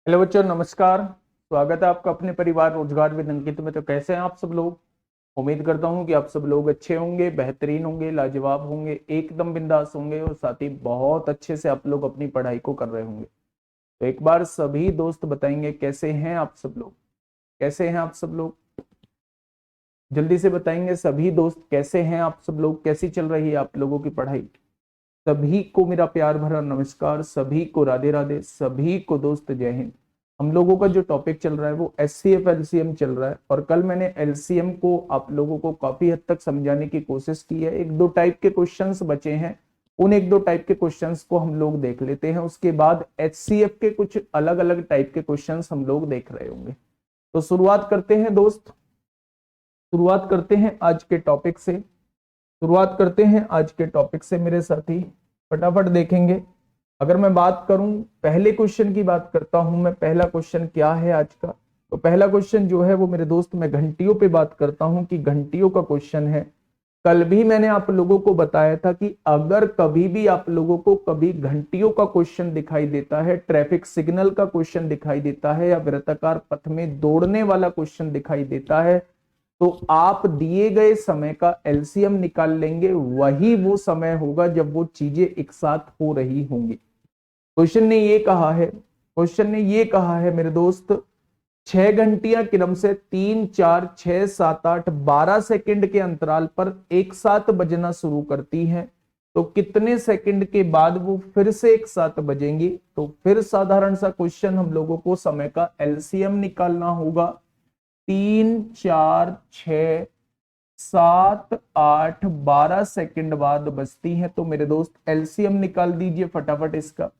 Hello बच्चों, नमस्कार। स्वागत है आपका अपने परिवार रोजगार विद अंकित में। तो कैसे हैं आप सब लोग? उम्मीद करता हूं कि आप सब लोग अच्छे होंगे, बेहतरीन होंगे, लाजवाब होंगे, एकदम बिंदास होंगे और साथ ही बहुत अच्छे से आप लोग अपनी पढ़ाई को कर रहे होंगे। तो एक बार सभी दोस्त बताएंगे कैसे हैं आप सब लोग। कैसे हैं आप सब लोग? जल्दी से बताएंगे सभी दोस्त, कैसे हैं आप सब लोग, कैसी चल रही है आप लोगों की पढ़ाई। सभी को मेरा प्यार भरा नमस्कार, सभी को राधे राधे, सभी को दोस्त जय हिंद। हम लोगों का जो टॉपिक चल रहा है वो एचसीएफ एलसीएम चल रहा है और कल मैंने एलसीएम को आप लोगों को काफी हद तक समझाने की कोशिश की है। एक दो टाइप के क्वेश्चंस बचे हैं, उन एक दो टाइप के क्वेश्चंस को हम लोग देख लेते हैं। उसके बाद एचसीएफ के कुछ अलग अलग टाइप के क्वेश्चंस हम लोग देख रहे होंगे। तो शुरुआत करते हैं दोस्त, शुरुआत करते हैं आज के टॉपिक से। शुरुआत करते हैं आज के टॉपिक से मेरे साथी, फटाफट देखेंगे। अगर मैं बात करूं, पहले क्वेश्चन की बात करता हूं मैं। पहला क्वेश्चन क्या है आज का? तो पहला क्वेश्चन जो है वो मेरे दोस्त, मैं घंटियों पे बात करता हूं कि घंटियों का क्वेश्चन है। कल भी मैंने आप लोगों को बताया था कि अगर कभी भी आप लोगों को कभी घंटियों का क्वेश्चन दिखाई देता है, ट्रैफिक सिग्नल का क्वेश्चन दिखाई देता है या वृत्ताकार पथ में दौड़ने वाला क्वेश्चन दिखाई देता है, तो आप दिए गए समय का एलसीएम निकाल लेंगे। वही वो समय होगा जब वो चीजें एक साथ हो रही होंगी। क्वेश्चन ने ये कहा है, क्वेश्चन ने ये कहा है मेरे दोस्त, 6 घंटियां क्रम से 3, 4, 6, 7, 8, 12 सेकंड के अंतराल पर एक साथ बजना शुरू करती हैं। तो कितने सेकंड के बाद वो फिर से एक साथ बजेंगी? तो फिर साधारण सा क्वेश्चन, हम लोगों को समय का एलसीएम निकालना होगा। 3, 4, 6, 7, 8, 12 सेकंड बाद बजती है। तो मेरे दोस्त एलसीएम निकाल दीजिए फटाफट इसका।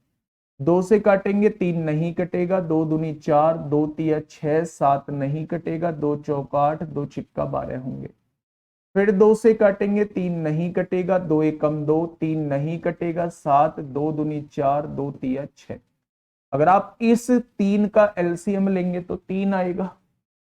2 से काटेंगे 3 नहीं कटेगा, 2 दूनी 4, 2 तिया 6, 7 नहीं कटेगा, 2 चौका 8, 2 छिक्का 12 होंगे। फिर 2 से काटेंगे 3 नहीं कटेगा, 2 एकम 2, 3 नहीं कटेगा, 7, 2 दूनी 4, 2 तिया 6। अगर आप इस 3 का एलसीएम लेंगे तो 3 आएगा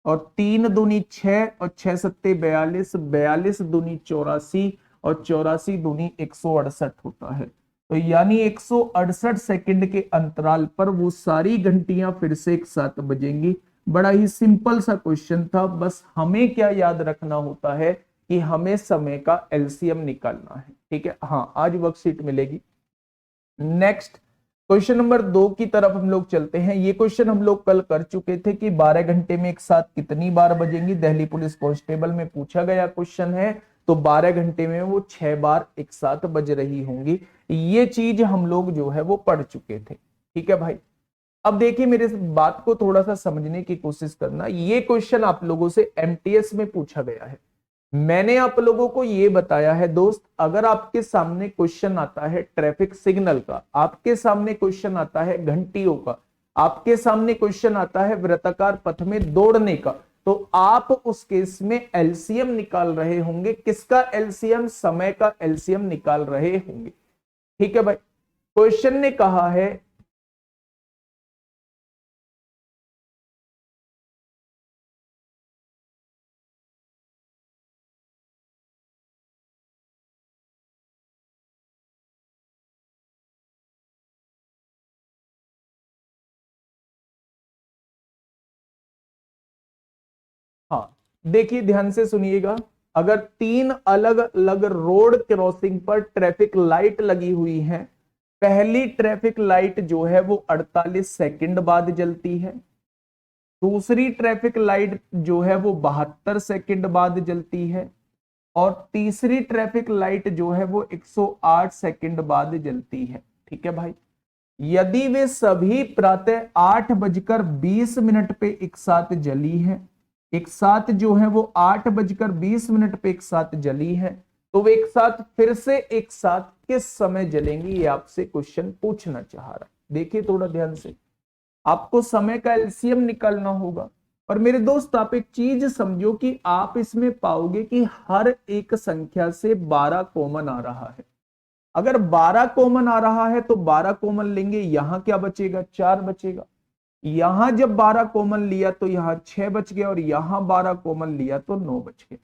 और 3 दूनी 6 और 6 सत्ते 42, 42 दूनी 84 और 84 दूनी 168 होता है। तो यानी 168 सेकंड के अंतराल पर वो सारी घंटियां फिर से एक साथ बजेंगी। बड़ा ही सिंपल सा क्वेश्चन था। बस हमें क्या याद रखना होता है कि हमें समय का एलसीएम निकालना है। ठीक है, हाँ, आज वर्कशीट मिलेगी। नेक्स्ट क्वेश्चन नंबर 2 की तरफ हम लोग चलते हैं। ये क्वेश्चन हम लोग कल कर चुके थे कि 12 घंटे में एक साथ कितनी बार बजेंगी। दिल्ली पुलिस कांस्टेबल में पूछा गया क्वेश्चन है। तो 12 घंटे में वो 6 बार एक साथ बज रही होंगी। ये चीज हम लोग जो है वो पढ़ चुके थे। ठीक है भाई, अब देखिए मेरे बात को थोड़ा सा समझने की कोशिश करना। ये क्वेश्चन आप लोगों से एमटीएस में पूछा गया है। मैंने आप लोगों को यह बताया है दोस्त, अगर आपके सामने क्वेश्चन आता है ट्रैफिक सिग्नल का, आपके सामने क्वेश्चन आता है घंटियों का, आपके सामने क्वेश्चन आता है वृत्ताकार पथ में दौड़ने का, तो आप उस केस में एलसीएम निकाल रहे होंगे। किसका एलसीएम? समय का एलसीएम निकाल रहे होंगे। ठीक है भाई, क्वेश्चन ने कहा है हाँ, देखिए ध्यान से सुनिएगा। अगर 3 अलग अलग रोड क्रॉसिंग पर ट्रैफिक लाइट लगी हुई है, पहली ट्रैफिक लाइट जो है वो 48 सेकंड बाद जलती है, दूसरी ट्रैफिक लाइट जो है वो 72 सेकंड बाद जलती है और तीसरी ट्रैफिक लाइट जो है वो 108 सेकंड बाद जलती है। ठीक है भाई, यदि वे सभी प्रातः 8:20 पे एक साथ जली है, एक साथ जो है वो 8:20 पे एक साथ जली है, तो वे एक साथ फिर से एक साथ किस समय जलेंगी? ये आपसे क्वेश्चन पूछना चाह रहा है। देखिए थोड़ा ध्यान से, आपको समय का एलसीएम निकालना होगा। और मेरे दोस्त आप एक चीज समझो कि आप इसमें पाओगे कि हर एक संख्या से 12 कॉमन आ रहा है। अगर 12 कॉमन आ रहा है तो 12 कॉमन लेंगे, यहां क्या बचेगा? 4 बचेगा। यहां जब 12 कॉमन लिया तो यहां 6 बच गया और यहां 12 कॉमन लिया तो 9 बच गया।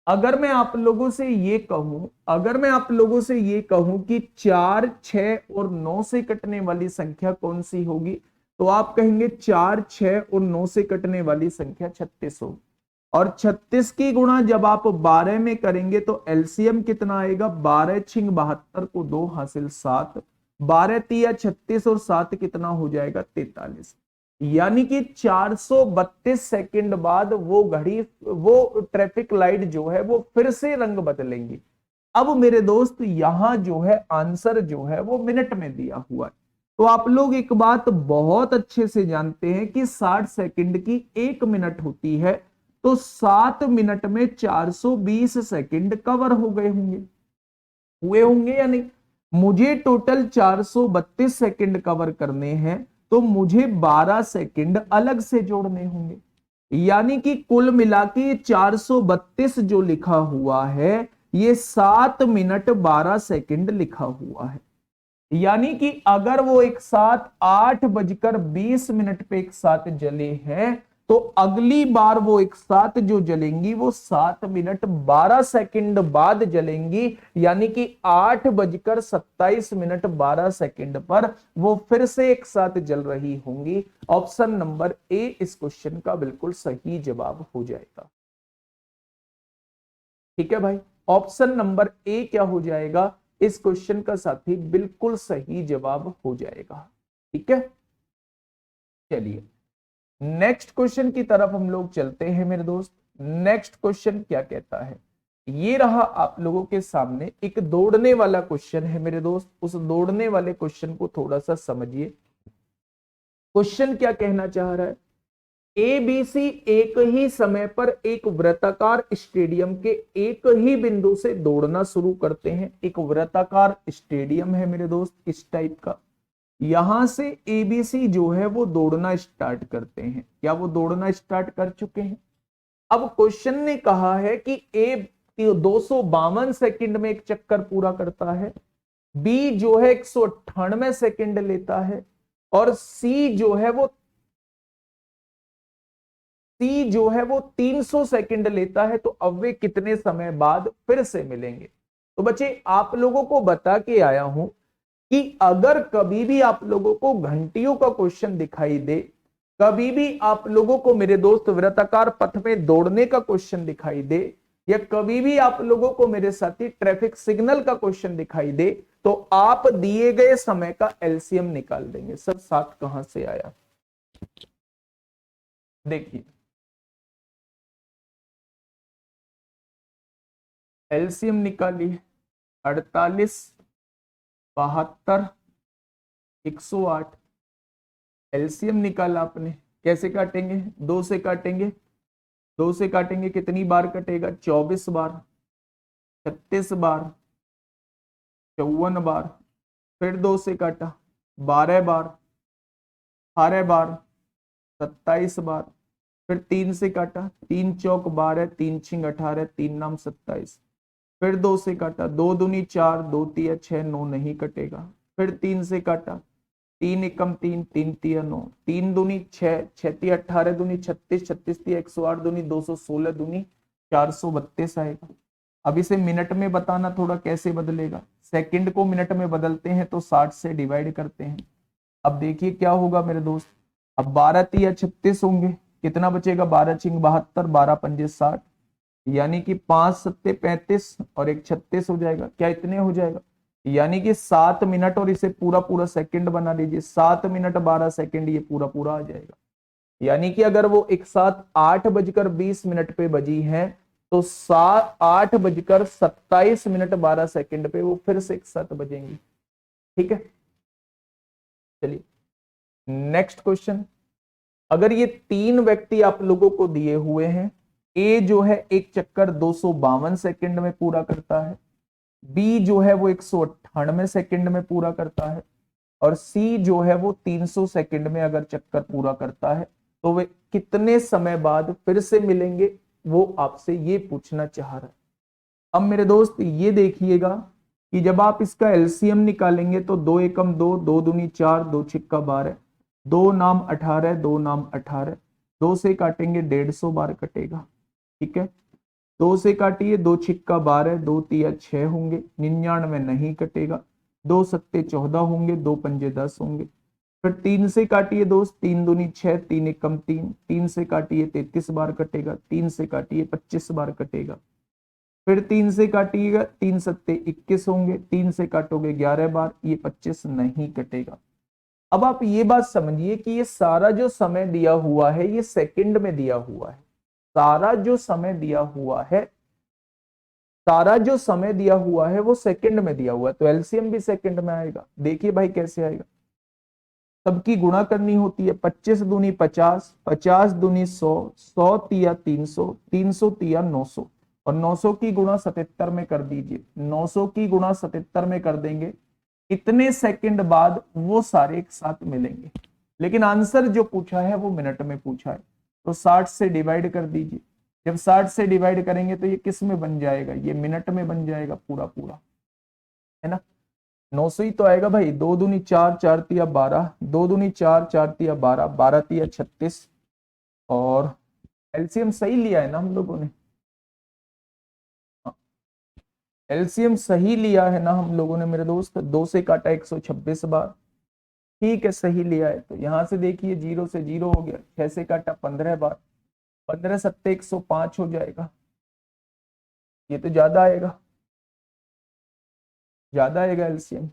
अगर मैं आप लोगों से ये कहूं, अगर मैं आप लोगों से ये कहूं कि 4, 6 और 9 से कटने वाली संख्या कौन सी होगी, तो आप कहेंगे 4, 6 और 9 से कटने वाली संख्या 36 होगी। और 36 की गुणा जब आप 12 में करेंगे तो एलसीएम कितना आएगा, 12 छिंग 72 को 2 हासिल 7, 12 तिया 36 और 7 कितना हो जाएगा 43। यानी कि 432 सेकंड बाद वो घड़ी, वो ट्रैफिक लाइट जो है वो फिर से रंग बदलेंगी। अब मेरे दोस्त यहां जो है आंसर जो है वो मिनट में दिया हुआ है। तो आप लोग एक बात बहुत अच्छे से जानते हैं कि 60 सेकंड की 1 मिनट होती है, तो 7 मिनट में 420 सेकंड कवर हो गए होंगे, हुए होंगे या नहीं। मुझे टोटल 432 सेकंड कवर करने हैं, तो मुझे 12 सेकंड अलग से जोड़ने होंगे। यानी कि कुल मिला के 432 जो लिखा हुआ है ये 7 मिनट 12 सेकंड लिखा हुआ है। यानी कि अगर वो एक साथ 8:20 पे एक साथ जले हैं, तो अगली बार वो एक साथ जो जलेंगी वो 7 मिनट 12 सेकंड बाद जलेंगी। यानी कि 8:27 12 सेकंड पर वो फिर से एक साथ जल रही होंगी। ऑप्शन नंबर ए इस क्वेश्चन का बिल्कुल सही जवाब हो जाएगा। ठीक है भाई, ऑप्शन नंबर ए क्या हो जाएगा इस क्वेश्चन का साथी, बिल्कुल सही जवाब हो जाएगा। ठीक है, चलिए नेक्स्ट क्वेश्चन की तरफ हम लोग चलते हैं मेरे दोस्त। नेक्स्ट क्वेश्चन क्या कहता है, ये रहा आप लोगों के सामने एक दौड़ने वाला क्वेश्चन है मेरे दोस्त। उस दौड़ने वाले क्वेश्चन को थोड़ा सा समझिए। क्वेश्चन क्या कहना चाह रहा है, एबीसी एक ही समय पर एक वृत्ताकार स्टेडियम के एक ही बिंदु से दौड़ना शुरू करते हैं। एक वृत्ताकार स्टेडियम है मेरे दोस्त इस टाइप का, यहां से एबीसी जो है वो दौड़ना स्टार्ट करते हैं। क्या वो दौड़ना स्टार्ट कर चुके हैं? अब क्वेश्चन ने कहा है कि ए 252 सेकंड में एक चक्कर पूरा करता है, बी जो है 198 सेकंड लेता है, और सी जो है वो 300 सेकंड लेता है। तो अब वे कितने समय बाद फिर से मिलेंगे? तो बच्चे आप लोगों को बता के आया हूं कि अगर कभी भी आप लोगों को घंटियों का क्वेश्चन दिखाई दे, कभी भी आप लोगों को मेरे दोस्त वृत्ताकार पथ में दौड़ने का क्वेश्चन दिखाई दे, या कभी भी आप लोगों को मेरे साथी ट्रैफिक सिग्नल का क्वेश्चन दिखाई दे, तो आप दिए गए समय का एलसीएम निकाल देंगे। सर 7 कहां से आया? देखिए एलसीएम निकालिए, 48, 72, 108। एलसीएम निकाला आपने, कैसे काटेंगे? 2 से काटेंगे। 2 से काटेंगे कितनी बार कटेगा? 24 बार, 36 बार, 54 बार। फिर 2 से काटा 12 बार, 18 बार, 27 बार। फिर 3 से काटा, 3 चौक 12, 3 छिंग 18, 3 नाम 27। फिर 2 से काटा, 2 दूनी 4, 2 तिया 6, 9 नहीं कटेगा। फिर 3 से काटा, 3 एकम 3, 3 तिया 9, 3 दूनी 6, 6 तिया 18 दूनी 36, 36 तिया 108 दूनी 216 दूनी 432 आएगा। अब इसे मिनट में बताना थोड़ा कैसे बदलेगा। सेकंड को मिनट में बदलते हैं तो 60 से डिवाइड करते हैं। अब देखिए क्या होगा मेरे दोस्त, अब 12 तिया 36 होंगे, कितना बचेगा? 12 छिंग 72, 12 पंजे 60, यानी कि 5 सत्ते 35 और 1 36 हो जाएगा। क्या इतने हो जाएगा? यानी कि 7 मिनट, और इसे पूरा पूरा सेकंड बना लीजिए, 7 मिनट 12 सेकंड, ये पूरा पूरा आ जाएगा। यानी कि अगर वो एक साथ 8:20 पे बजी है, तो 8:27 12 सेकंड पे वो फिर से एक साथ बजेंगी। ठीक है, चलिए नेक्स्ट क्वेश्चन। अगर ये 3 व्यक्ति आप लोगों को दिए हुए हैं, ए जो है एक चक्कर 252 सेकंड में पूरा करता है, बी जो है वो 198 सेकंड में पूरा करता है, और सी जो है वो 300 सेकंड में अगर चक्कर पूरा करता है, तो वे कितने समय बाद फिर से मिलेंगे? वो आपसे ये पूछना चाह रहा है। अब मेरे दोस्त ये देखिएगा कि जब आप इसका एलसीएम निकालेंगे तो 2 एकम 2, 2 दूनी 4, 2 छिक्का 12, 2 नाम 18, 2 नाम 18, 2 से काटेंगे 150 बार कटेगा। ठीक है, 2 से काटिए, 2 छिक्का 12, 2 तिया 6 होंगे, 99 नहीं कटेगा, 2 सत्ते 14 होंगे, 2 पंजे 10 होंगे। फिर 3 से काटिए दोस्त, 3 दूनी 6, 3 एक कम 3, 3 से काटिए 33 बार कटेगा, 3 से काटिए 25 बार कटेगा, फिर 3 से काटिएगा 3 सत्ते 21 होंगे, 3 से काटोगे 11 बार, ये 25 नहीं कटेगा। अब आप ये बात समझिए कि ये सारा जो समय दिया हुआ है ये सेकंड में दिया हुआ है, सारा जो समय दिया हुआ है, सारा जो समय दिया हुआ है वो सेकंड में दिया हुआ है, तो एलसीएम भी सेकंड में आएगा। देखिए भाई कैसे आएगा, सबकी गुणा करनी होती है, 25 दूनी 50, 50 दूनी 100, 100 तिया 300, 300 तिया 900, और 900 की गुणा 77 में कर दीजिए, 900 की गुणा 77 में कर देंगे, इतने सेकंड बाद वो सारे एक साथ मिलेंगे। लेकिन आंसर जो पूछा है वो मिनट में पूछा है, तो 60 से डिवाइड कर दीजिए। जब 60 से डिवाइड करेंगे तो ये किस में बन जाएगा, ये मिनट में बन जाएगा पूरा पूरा, है ना। 900 ही तो आएगा भाई, 2 दूनी 4, 4 तिया 12, 2 दूनी 4, 4 तिया 12, 12 तिया 36, और एलसीएम सही लिया है ना हम लोगों ने, एलसीएम सही लिया है ना हम लोगों ने मेरे दोस्त। 2 से काटा 126 बार, ठीक है सही लिया है। तो यहां से देखिए 0 से 0 हो गया, 6 से काटा 15 बार, 15 सत्ते 105 हो जाएगा, ये तो ज्यादा आएगा, ज्यादा आएगा एलसीएम।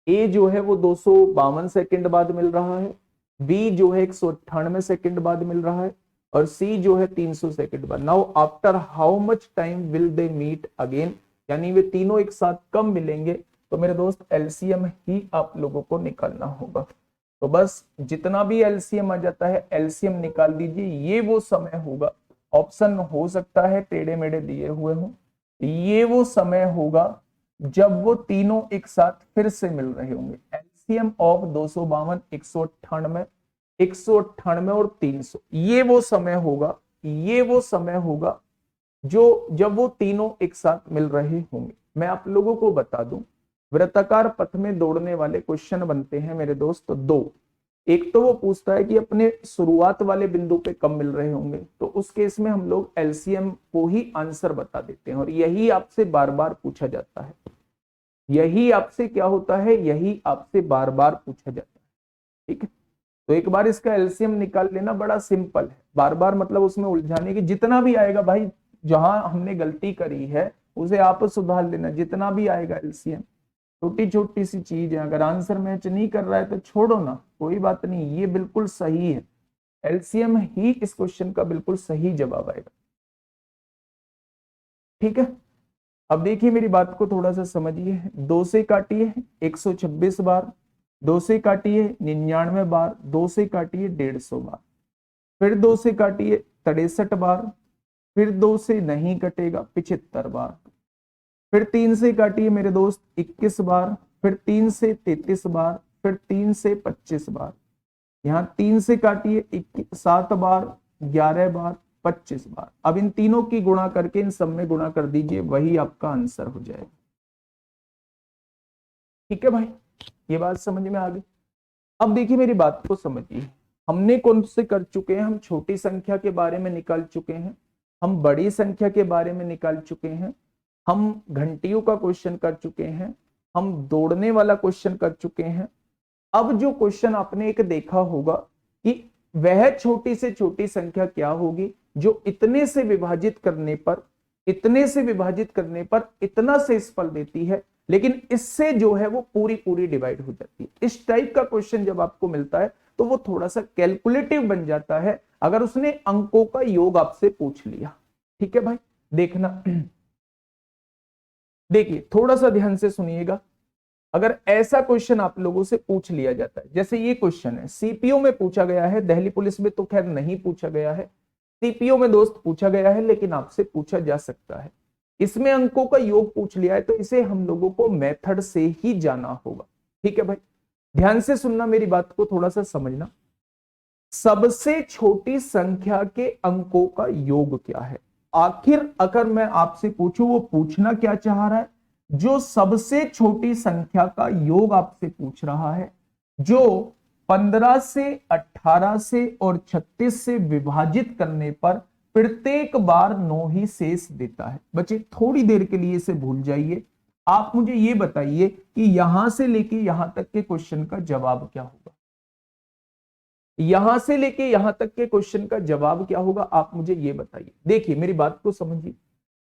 ए जो है वो 252 सेकंड बाद मिल रहा है, बी जो है 198 सेकंड बाद मिल रहा है, और सी जो है 300 सेकंड बाद। Now after how much time will they meet again, यानी वे तीनों एक साथ कब मिलेंगे। तो मेरे दोस्त एलसीएम ही आप लोगों को निकालना होगा। तो बस जितना भी एलसीएम आ जाता है एलसीएम निकाल दीजिए। ये वो समय होगा, ऑप्शन हो सकता है टेढ़े मेढ़े दिए हुए हों, ये वो समय होगा जब वो तीनों एक साथ फिर से मिल रहे होंगे। एलसीएम ऑफ 252, 198, 198 और 300, ये वो समय होगा, ये वो समय होगा जो जब वो तीनों एक साथ मिल रहे होंगे। मैं आप लोगों को बता दूं, वृत्ताकार पथ में दौड़ने वाले क्वेश्चन बनते हैं मेरे दोस्त दो। एक तो वो पूछता है कि अपने शुरुआत वाले बिंदु पे कब मिल रहे होंगे, तो उस केस में हम लोग एलसीएम को ही आंसर बता देते हैं, और यही आपसे बार बार पूछा जाता है। यही आपसे क्या होता है, यही आपसे बार बार पूछा जाता है, ठीक है। तो एक बार इसका एलसीएम निकाल लेना बड़ा सिंपल है, बार बार मतलब उसमें उलझाने की, जितना भी आएगा भाई, जहां हमने गलती करी है उसे आप सुधार लेना, जितना भी आएगा एलसीएम। छोटी छोटी सी चीज है, अगर आंसर मैच नहीं कर रहा है तो छोड़ो ना, कोई बात नहीं, ये बिल्कुल सही है। एलसीएम ही इस क्वेश्चन का बिल्कुल सही जवाब आएगा, ठीक है। अब देखिए मेरी बात को थोड़ा सा समझिए। 2 से काटिए 126 बार, 2 से काटिए 99 बार, 2 से काटिए 150 बार, फिर 2 से काटिए 63 बार, फिर 2 से नहीं कटेगा 75 बार, फिर 3 से काटिए मेरे दोस्त 21 बार, फिर 3 से 33 बार, फिर 3 से 25 बार, यहाँ 3 से काटिए 7 बार, 11 बार, 25 बार। अब इन तीनों की गुणा करके इन सब में गुणा कर दीजिए, वही आपका आंसर हो जाएगा, ठीक है भाई। ये बात समझ में आ गई। अब देखिए मेरी बात को समझिए, हमने कौन से कर चुके हैं, हम छोटी संख्या के बारे में निकाल चुके हैं, हम बड़ी संख्या के बारे में निकाल चुके हैं, हम घंटियों का क्वेश्चन कर चुके हैं, हम दौड़ने वाला क्वेश्चन कर चुके हैं। अब जो क्वेश्चन आपने एक देखा होगा कि वह छोटी से छोटी संख्या क्या होगी जो इतने से विभाजित करने पर, इतने से विभाजित करने पर इतना से इस फल देती है, लेकिन इससे जो है वो पूरी पूरी डिवाइड हो जाती है। इस टाइप का क्वेश्चन जब आपको मिलता है तो वो थोड़ा सा कैलकुलेटिव बन जाता है, अगर उसने अंकों का योग आपसे पूछ लिया, ठीक है भाई। देखना, देखिए थोड़ा सा ध्यान से सुनिएगा। अगर ऐसा क्वेश्चन आप लोगों से पूछ लिया जाता है, जैसे ये क्वेश्चन है, सीपीओ में पूछा गया है, दिल्ली पुलिस में तो खैर नहीं पूछा गया है, सीपीओ में दोस्त पूछा गया है, लेकिन आपसे पूछा जा सकता है। इसमें अंकों का योग पूछ लिया है, तो इसे हम लोगों को मेथड से ही जाना होगा, ठीक है भाई। ध्यान से सुनना, मेरी बात को थोड़ा सा समझना। सबसे छोटी संख्या के अंकों का योग क्या है, आखिर अगर मैं आपसे पूछूं वो पूछना क्या चाह रहा है, जो सबसे छोटी संख्या का योग आपसे पूछ रहा है, जो 15 से 18 से और 36 से विभाजित करने पर प्रत्येक बार 9 ही शेष देता है। बच्चे थोड़ी देर के लिए इसे भूल जाइए, आप मुझे ये बताइए कि यहां से लेके यहां तक के क्वेश्चन का जवाब क्या होगा। यहां से लेके यहां तक के क्वेश्चन का जवाब क्या होगा, आप मुझे ये बताइए। देखिए मेरी बात को समझिए,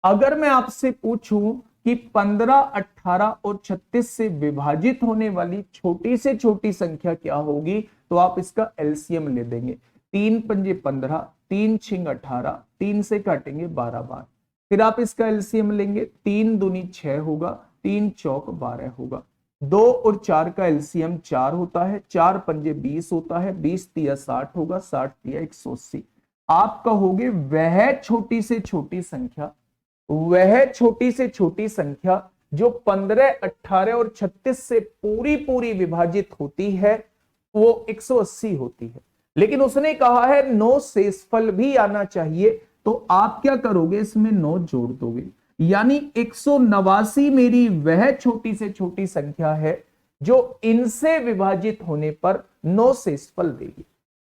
अगर मैं आपसे पूछूं कि 15, 18 और 36 से विभाजित होने वाली छोटी से छोटी संख्या क्या होगी, तो आप इसका एलसीएम ले देंगे। 3 पंजे 15, 3 छिंग 18, 3 से काटेंगे 12 बार। फिर आप इसका एलसीएम लेंगे, 3 दूनी 6 होगा, 3 चौक 12 होगा। 2 और 4 का एलसीएम 4 होता है, 4 पंजे 20 होता है, 20 तिया 60 होगा, 60 तिया 180। आप कहोगे वह छोटी से छोटी संख्या, वह छोटी से छोटी संख्या जो 15, 18 और 36 से पूरी पूरी विभाजित होती है वो 180 होती है। लेकिन उसने कहा है 9 शेषफल भी आना चाहिए, तो आप क्या करोगे, इसमें 9 जोड़ दोगे, यानी 189 मेरी वह छोटी से छोटी संख्या है जो इनसे विभाजित होने पर 9 शेषफल देगी।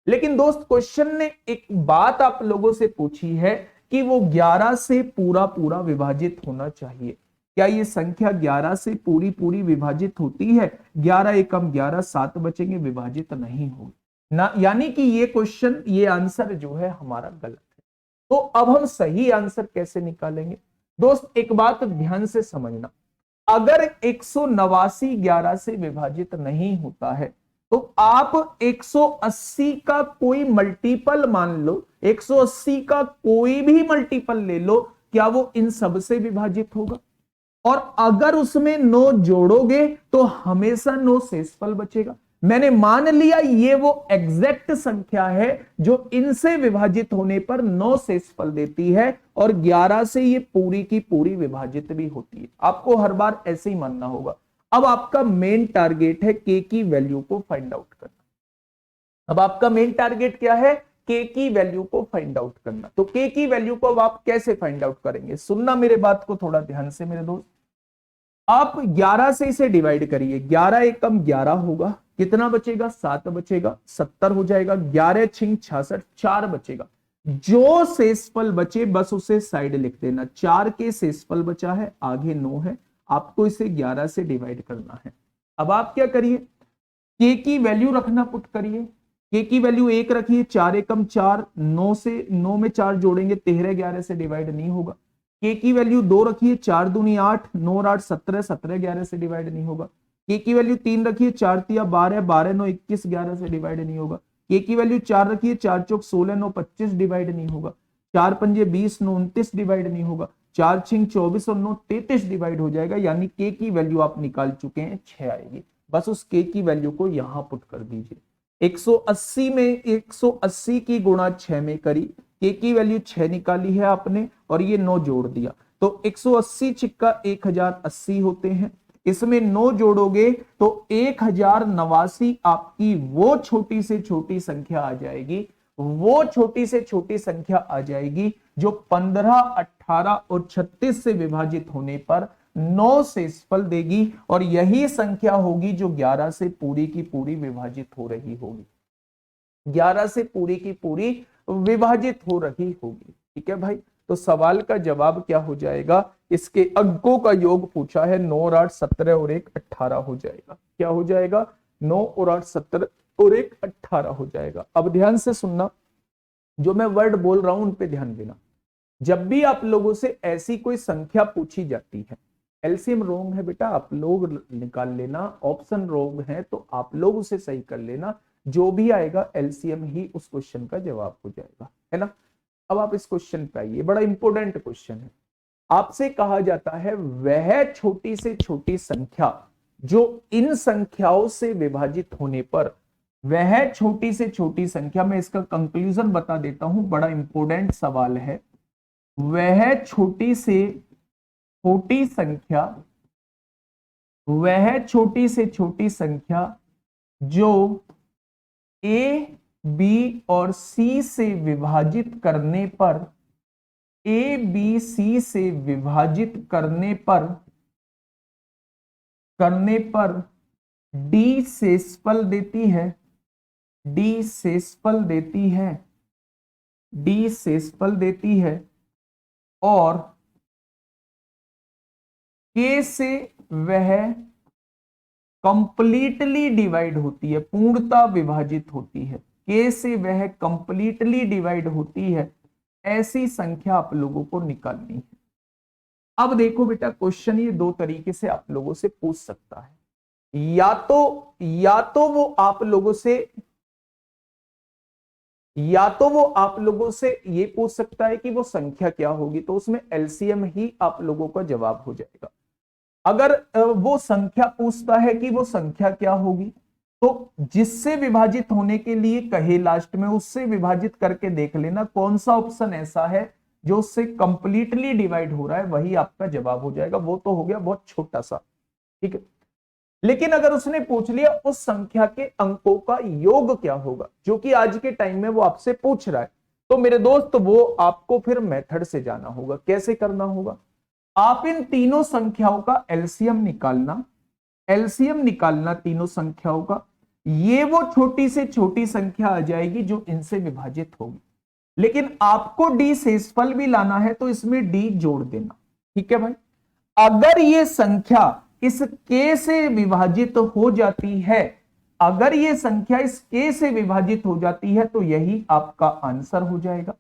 लेकिन दोस्त क्वेश्चन ने एक बात आप लोगों से पूछी है कि वो 11 से पूरा पूरा विभाजित होना चाहिए। क्या ये संख्या 11 से पूरी पूरी विभाजित होती है? 11 एकम 11, 7 बचेंगे, विभाजित नहीं होगी ना, यानी कि ये क्वेश्चन, ये आंसर जो है हमारा गलत है। तो अब हम सही आंसर कैसे निकालेंगे? दोस्त एक बात ध्यान से समझना, अगर 189 11 से विभाजित नहीं होता है तो आप 180 का कोई मल्टीपल मान लो, 180 का कोई भी मल्टीपल ले लो, क्या वो इन सब से विभाजित होगा? और अगर उसमें 9 जोड़ोगे तो हमेशा 9 शेषफल बचेगा। मैंने मान लिया ये वो एग्जैक्ट संख्या है जो इनसे विभाजित होने पर 9 शेषफल देती है, और 11 से ये पूरी की पूरी विभाजित भी होती है। आपको हर बार ऐसे ही मानना होगा। अब आपका मेन टारगेट है के की वैल्यू को फाइंड आउट करना। अब आपका मेन टारगेट क्या है? के की वैल्यू को फाइंड आउट करना। तो के की वैल्यू को अब आप कैसे फाइंड आउट करेंगे? सुनना मेरे बात को थोड़ा ध्यान से मेरे दोस्त। आप 11 से इसे डिवाइड करिए, 11 एकम 11 होगा, कितना बचेगा? 7 बचेगा, 70 हो जाएगा। 11 छिंग 66, 4 बचेगा। जो शेषफल बचे बस उसे साइड लिख देना। 4 के शेषफल बचा है, आगे 9 है, आपको इसे 11 से डिवाइड करना है। अब आप क्या करिए, के की वैल्यू रखना, पुट करिए। के की वैल्यू 1 रखिए, 4 एकम 4, 9 से 9 में 4 जोड़ेंगे, 13 11 से डिवाइड नहीं होगा। के की वैल्यू 2 रखिए, 4 दूनी 8, 9 और 8 17, 17 11 से डिवाइड नहीं होगा। के की वैल्यू 3 रखिए, 4 तिया 12, 12 9 21, 11 से डिवाइड नहीं होगा। के की वैल्यू 4 रखिए, 4 चौक 16, 9 25 डिवाइड नहीं होगा। 4 पंजे 20, 9 29 डिवाइड नहीं होगा। 4 छिंग 24 और 9 33 डिवाइड हो जाएगा, यानी के की वैल्यू आप निकाल चुके हैं, 6 आएगी। बस उस के की वैल्यू को यहां पुट कर दीजिए। 180 में 180 की गुणा 6 में करी, के की वैल्यू 6 निकाली है आपने, और ये 9 जोड़ दिया, तो 180 छिक्का 1080 होते हैं। इसमें 9 जोड़ोगे तो 1089 आपकी वो छोटी से छोटी संख्या आ जाएगी, वो छोटी से छोटी संख्या आ जाएगी जो 15, 18 और 36 से विभाजित होने पर 9 शेषफल देगी, और यही संख्या होगी जो 11 से पूरी की पूरी विभाजित हो रही होगी, 11 से पूरी की पूरी विभाजित हो रही होगी। ठीक है भाई, तो सवाल का जवाब क्या हो जाएगा? इसके अंकों का योग पूछा है, 9 और 8 17 और 1 18 हो जाएगा। क्या हो जाएगा? 9 और 8 17 और 1 18 हो जाएगा। अब ध्यान से सुनना, जो मैं वर्ड बोल रहा हूं उन पे ध्यान देना। जब भी आप लोगों से ऐसी कोई संख्या पूछी जाती है, एलसीएम रोंग है बेटा, आप लोग निकाल लेना, ऑप्शन रोंग है तो आप लोग उसे सही कर लेना, जो भी आएगा एलसीएम ही उस क्वेश्चन का जवाब हो जाएगा, है ना। अब आप इस क्वेश्चन पे आइए, बड़ा इंपॉर्टेंट क्वेश्चन है। आपसे कहा जाता है वह छोटी से छोटी संख्या जो इन संख्याओं से विभाजित होने पर, वह छोटी से छोटी संख्या, मैं इसका कंक्लूजन बता देता हूं, बड़ा इंपॉर्टेंट सवाल है। वह छोटी से छोटी संख्या, वह छोटी से छोटी संख्या जो ए बी और सी से विभाजित करने पर, ए बी सी से विभाजित करने पर डी शेषफल देती है, डी शेषफल देती है, डी शेषफल देती है, और के से वह कंप्लीटली डिवाइड होती है, पूर्णता विभाजित होती है। k से वह कंप्लीटली डिवाइड होती है, ऐसी संख्या आप लोगों को निकालनी है। अब देखो बेटा, क्वेश्चन ये दो तरीके से आप लोगों से पूछ सकता है। या तो वो आप लोगों से ये पूछ सकता है कि वो संख्या क्या होगी, तो उसमें एलसीएम ही आप लोगों का जवाब हो जाएगा। अगर वो संख्या पूछता है कि वो संख्या क्या होगी, तो जिससे विभाजित होने के लिए कहे लास्ट में, उससे विभाजित करके देख लेना कौन सा ऑप्शन ऐसा है जो उससे कंप्लीटली डिवाइड हो रहा है, वही आपका जवाब हो जाएगा। वो तो हो गया बहुत छोटा सा, ठीक है। लेकिन अगर उसने पूछ लिया उस संख्या के अंकों का योग क्या होगा, जो कि आज के टाइम में वो आपसे पूछ रहा है, तो मेरे दोस्त वो आपको फिर मेथड से जाना होगा। कैसे करना होगा, आप इन तीनों संख्याओं का एलसीएम निकालना तीनों संख्याओं का। ये वो छोटी से छोटी संख्या आ जाएगी जो इनसे विभाजित होगी, लेकिन आपको डी शेषफल भी लाना है, तो इसमें डी जोड़ देना, ठीक है भाई। अगर ये संख्या इस k से विभाजित हो जाती है, अगर ये संख्या इस k से विभाजित हो जाती है, तो यही आपका आंसर हो जाएगा।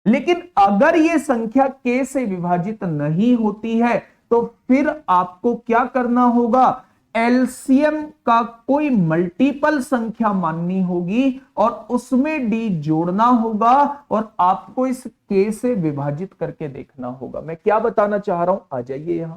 लेकिन अगर ये संख्या k से विभाजित नहीं होती है, तो फिर आपको क्या करना होगा, एलसीएम का कोई मल्टीपल संख्या माननी होगी और उसमें डी जोड़ना होगा और आपको इस k से विभाजित करके देखना होगा। मैं क्या बताना चाह रहा हूं, आ जाइए यहां।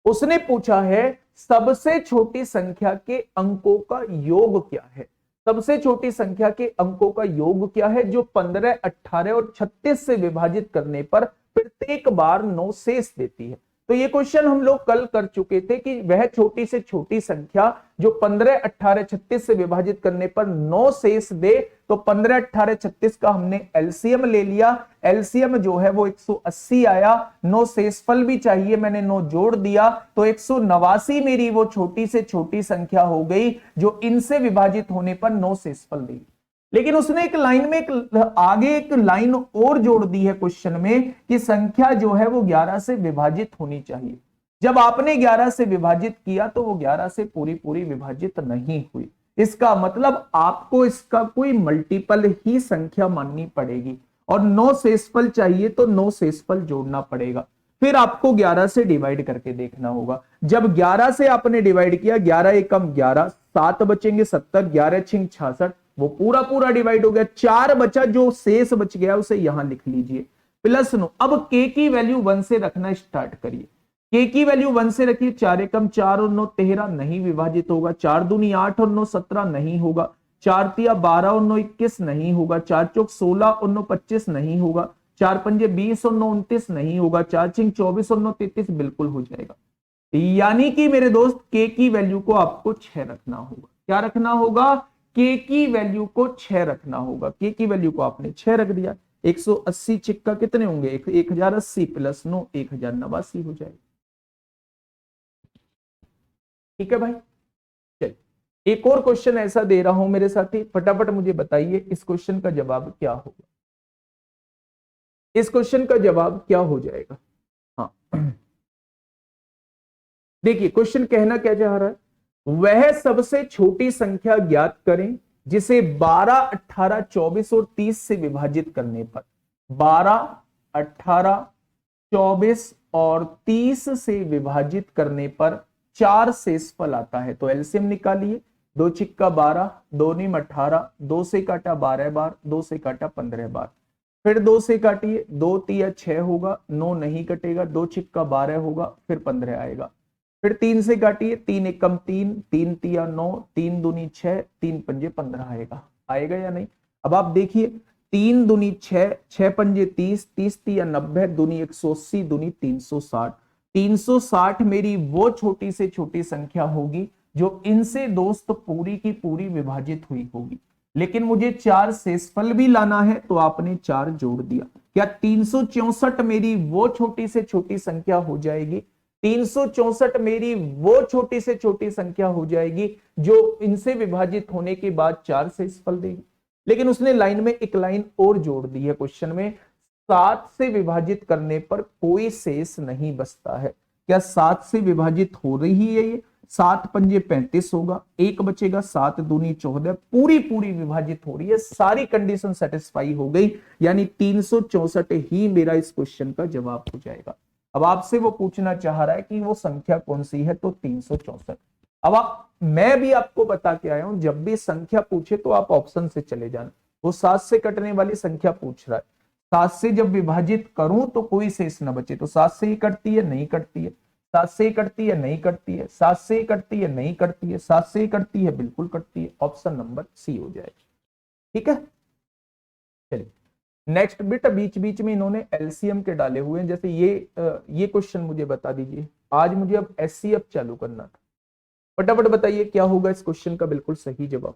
उसने पूछा है सबसे छोटी संख्या के अंकों का योग क्या है। सबसे छोटी संख्या के अंकों का योग क्या है, जो 15, 18 और 36 से विभाजित करने पर प्रत्येक बार 9 शेष देती है। तो ये क्वेश्चन हम लोग कल कर चुके थे कि वह छोटी से छोटी संख्या जो 15, 18, 36 से विभाजित करने पर 9 शेष दे, तो 15, 18, 36 का हमने एलसीएम ले लिया। एलसीएम जो है वो 180 आया, 9 शेषफल भी चाहिए, मैंने 9 जोड़ दिया, तो 189 मेरी वो छोटी से छोटी संख्या हो गई जो इनसे विभाजित होने पर 9 शेषफल देगी। लेकिन उसने एक लाइन में आगे एक लाइन और जोड़ दी है क्वेश्चन में कि संख्या जो है वो 11 से विभाजित होनी चाहिए। जब आपने 11 से विभाजित किया तो वो 11 से पूरी पूरी विभाजित नहीं हुई। इसका मतलब आपको इसका कोई मल्टीपल ही संख्या माननी पड़ेगी और 9 शेषफल चाहिए तो 9 शेषफल जोड़ना पड़ेगा। फिर आपको 11 से डिवाइड करके देखना होगा। जब 11 से आपने डिवाइड किया, 11 एकम 11, 7 बचेंगे 70, 11 छिंग 66, वो पूरा पूरा डिवाइड हो गया। 4 बचा, जो शेष बच गया उसे यहां लिख लीजिए, प्लस 9। अब k की वैल्यू 1 से रखना स्टार्ट करिए। k की वैल्यू 1 से रखिए। 4 एकम 4 और 9 13, नहीं विभाजित होगा। 4 दूनी 8 और 9 17, नहीं होगा। 4 तिया 12 और 9 21, नहीं होगा। 4 चौक 16 और 9 25, नहीं होगा। 4 पंजे 20 और 9 29, नहीं होगा। 4 छिंग 24 और 9 33, बिल्कुल हो जाएगा। यानी कि मेरे दोस्त k की वैल्यू को आपको 6 रखना होगा। क्या रखना होगा, k की वैल्यू को 6 रखना होगा। k की वैल्यू को आपने 6 रख दिया। 180 छिक्का कितने होंगे, 1080 प्लस 9 1089 हो जाएगा। ठीक है भाई, चलिए एक और क्वेश्चन ऐसा दे रहा हूं मेरे साथी, फटाफट मुझे बताइए इस क्वेश्चन का जवाब क्या होगा। इस क्वेश्चन का जवाब क्या हो जाएगा। हाँ देखिए क्वेश्चन कहना क्या चाह रहा है, वह सबसे छोटी संख्या ज्ञात करें जिसे 12, 18, 24 और 30 से विभाजित करने पर 12, 18, 24 और 30 से विभाजित करने पर 4 शेषफल आता है। तो एलसीएम निकालिए। 2 छिक्का 12, 2 नीम 18, 2 से काटा 12 बार, 2 से काटा 15 बार, फिर 2 से काटिए। 2 तिया 6 होगा, 9 नहीं कटेगा। 2 छिक्का 12 होगा, फिर 15 आएगा। फिर 3 से काटिए। 3 एकम 3, 3 तिया 9, 3 दूनी 6, 3 पंजे 15 आएगा। आएगा या नहीं। अब आप देखिए, 3 दूनी 6, 6 पंजे 30, 30 तिया 90, दूनी 180, दूनी 360। 360 मेरी वो छोटी से छोटी संख्या होगी जो इनसे दोस्त पूरी की पूरी विभाजित हुई होगी। लेकिन मुझे 4 शेषफल भी लाना है, तो आपने 4 जोड़ दिया। क्या 364 मेरी वो छोटी से छोटी संख्या हो जाएगी। 364 मेरी वो छोटी से छोटी संख्या हो जाएगी जो इनसे विभाजित होने के बाद 4 शेषफल देगी। लेकिन उसने लाइन में एक लाइन और जोड़ दी है क्वेश्चन में, 7 से विभाजित करने पर कोई शेष नहीं बचता है। क्या 7 से विभाजित हो रही है ये? 7 पंजे 35 होगा, एक बचेगा, 7 दूनी 14, पूरी पूरी विभाजित हो रही है, सारी कंडीशन सेटिस्फाई हो गई, यानी 364 ही मेरा इस क्वेश्चन का जवाब हो जाएगा। अब आपसे वो पूछना चाह रहा है कि वो संख्या कौन सी है, तो 364। अब मैं भी आपको बता के आया हूं, जब भी संख्या पूछे तो आप ऑप्शन से चले जाना। वो 7 से कटने वाली संख्या पूछ रहा है, 7 से जब विभाजित करूं तो कोई शेष न बचे, तो 7 से ही कटती है, नहीं कटती है, 7 से ही कटती है, नहीं कटती है, 7 से ही कटती है, नहीं कटती है, 7 से ही कटती है, बिल्कुल कटती है। ऑप्शन नंबर सी हो जाएगा। ठीक है, चलिए नेक्स्ट बेटा, बीच बीच में इन्होंने एलसीएम के डाले हुए हैं, जैसे ये क्वेश्चन मुझे बता दीजिए। आज मुझे अब एचसीएफ चालू करना था, फटाफट बताइए क्या होगा इस क्वेश्चन का बिल्कुल सही जवाब।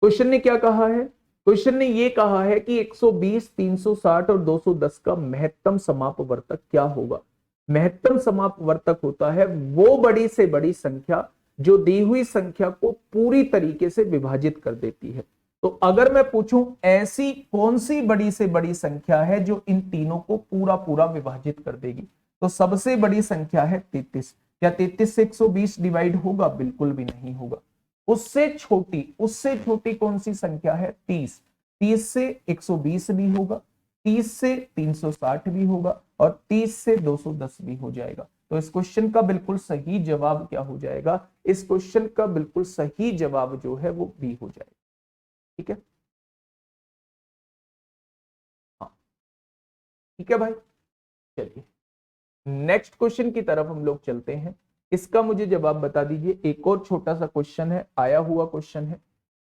क्वेश्चन ने क्या कहा है, क्वेश्चन ने ये कहा है कि 120, 360 और 210 का महत्तम समापवर्तक क्या होगा। महत्तम समापवर्तक होता है वो बड़ी से बड़ी संख्या जो दी हुई संख्या को पूरी तरीके से विभाजित कर देती है। तो अगर मैं पूछूं ऐसी कौन सी बड़ी से बड़ी संख्या है जो इन तीनों को पूरा पूरा विभाजित कर देगी, तो सबसे बड़ी संख्या है 33। क्या 33 से 120 डिवाइड होगा? बिल्कुल भी नहीं होगा। उससे छोटी कौन सी संख्या है? 30। 30 से 120 भी होगा, 30 से 360 भी होगा और 30 से 210 भी हो जाएगा। तो इस क्वेश्चन का बिल्कुल सही जवाब क्या हो जाएगा? इस क्वेश्चन का बिल्कुल सही जवाब जो है वो बी हो जाएगा। ठीक है, हाँ ठीक है भाई। चलिए नेक्स्ट क्वेश्चन की तरफ हम लोग चलते हैं। इसका मुझे जवाब बता दीजिए। एक और छोटा सा क्वेश्चन है, आया हुआ क्वेश्चन है।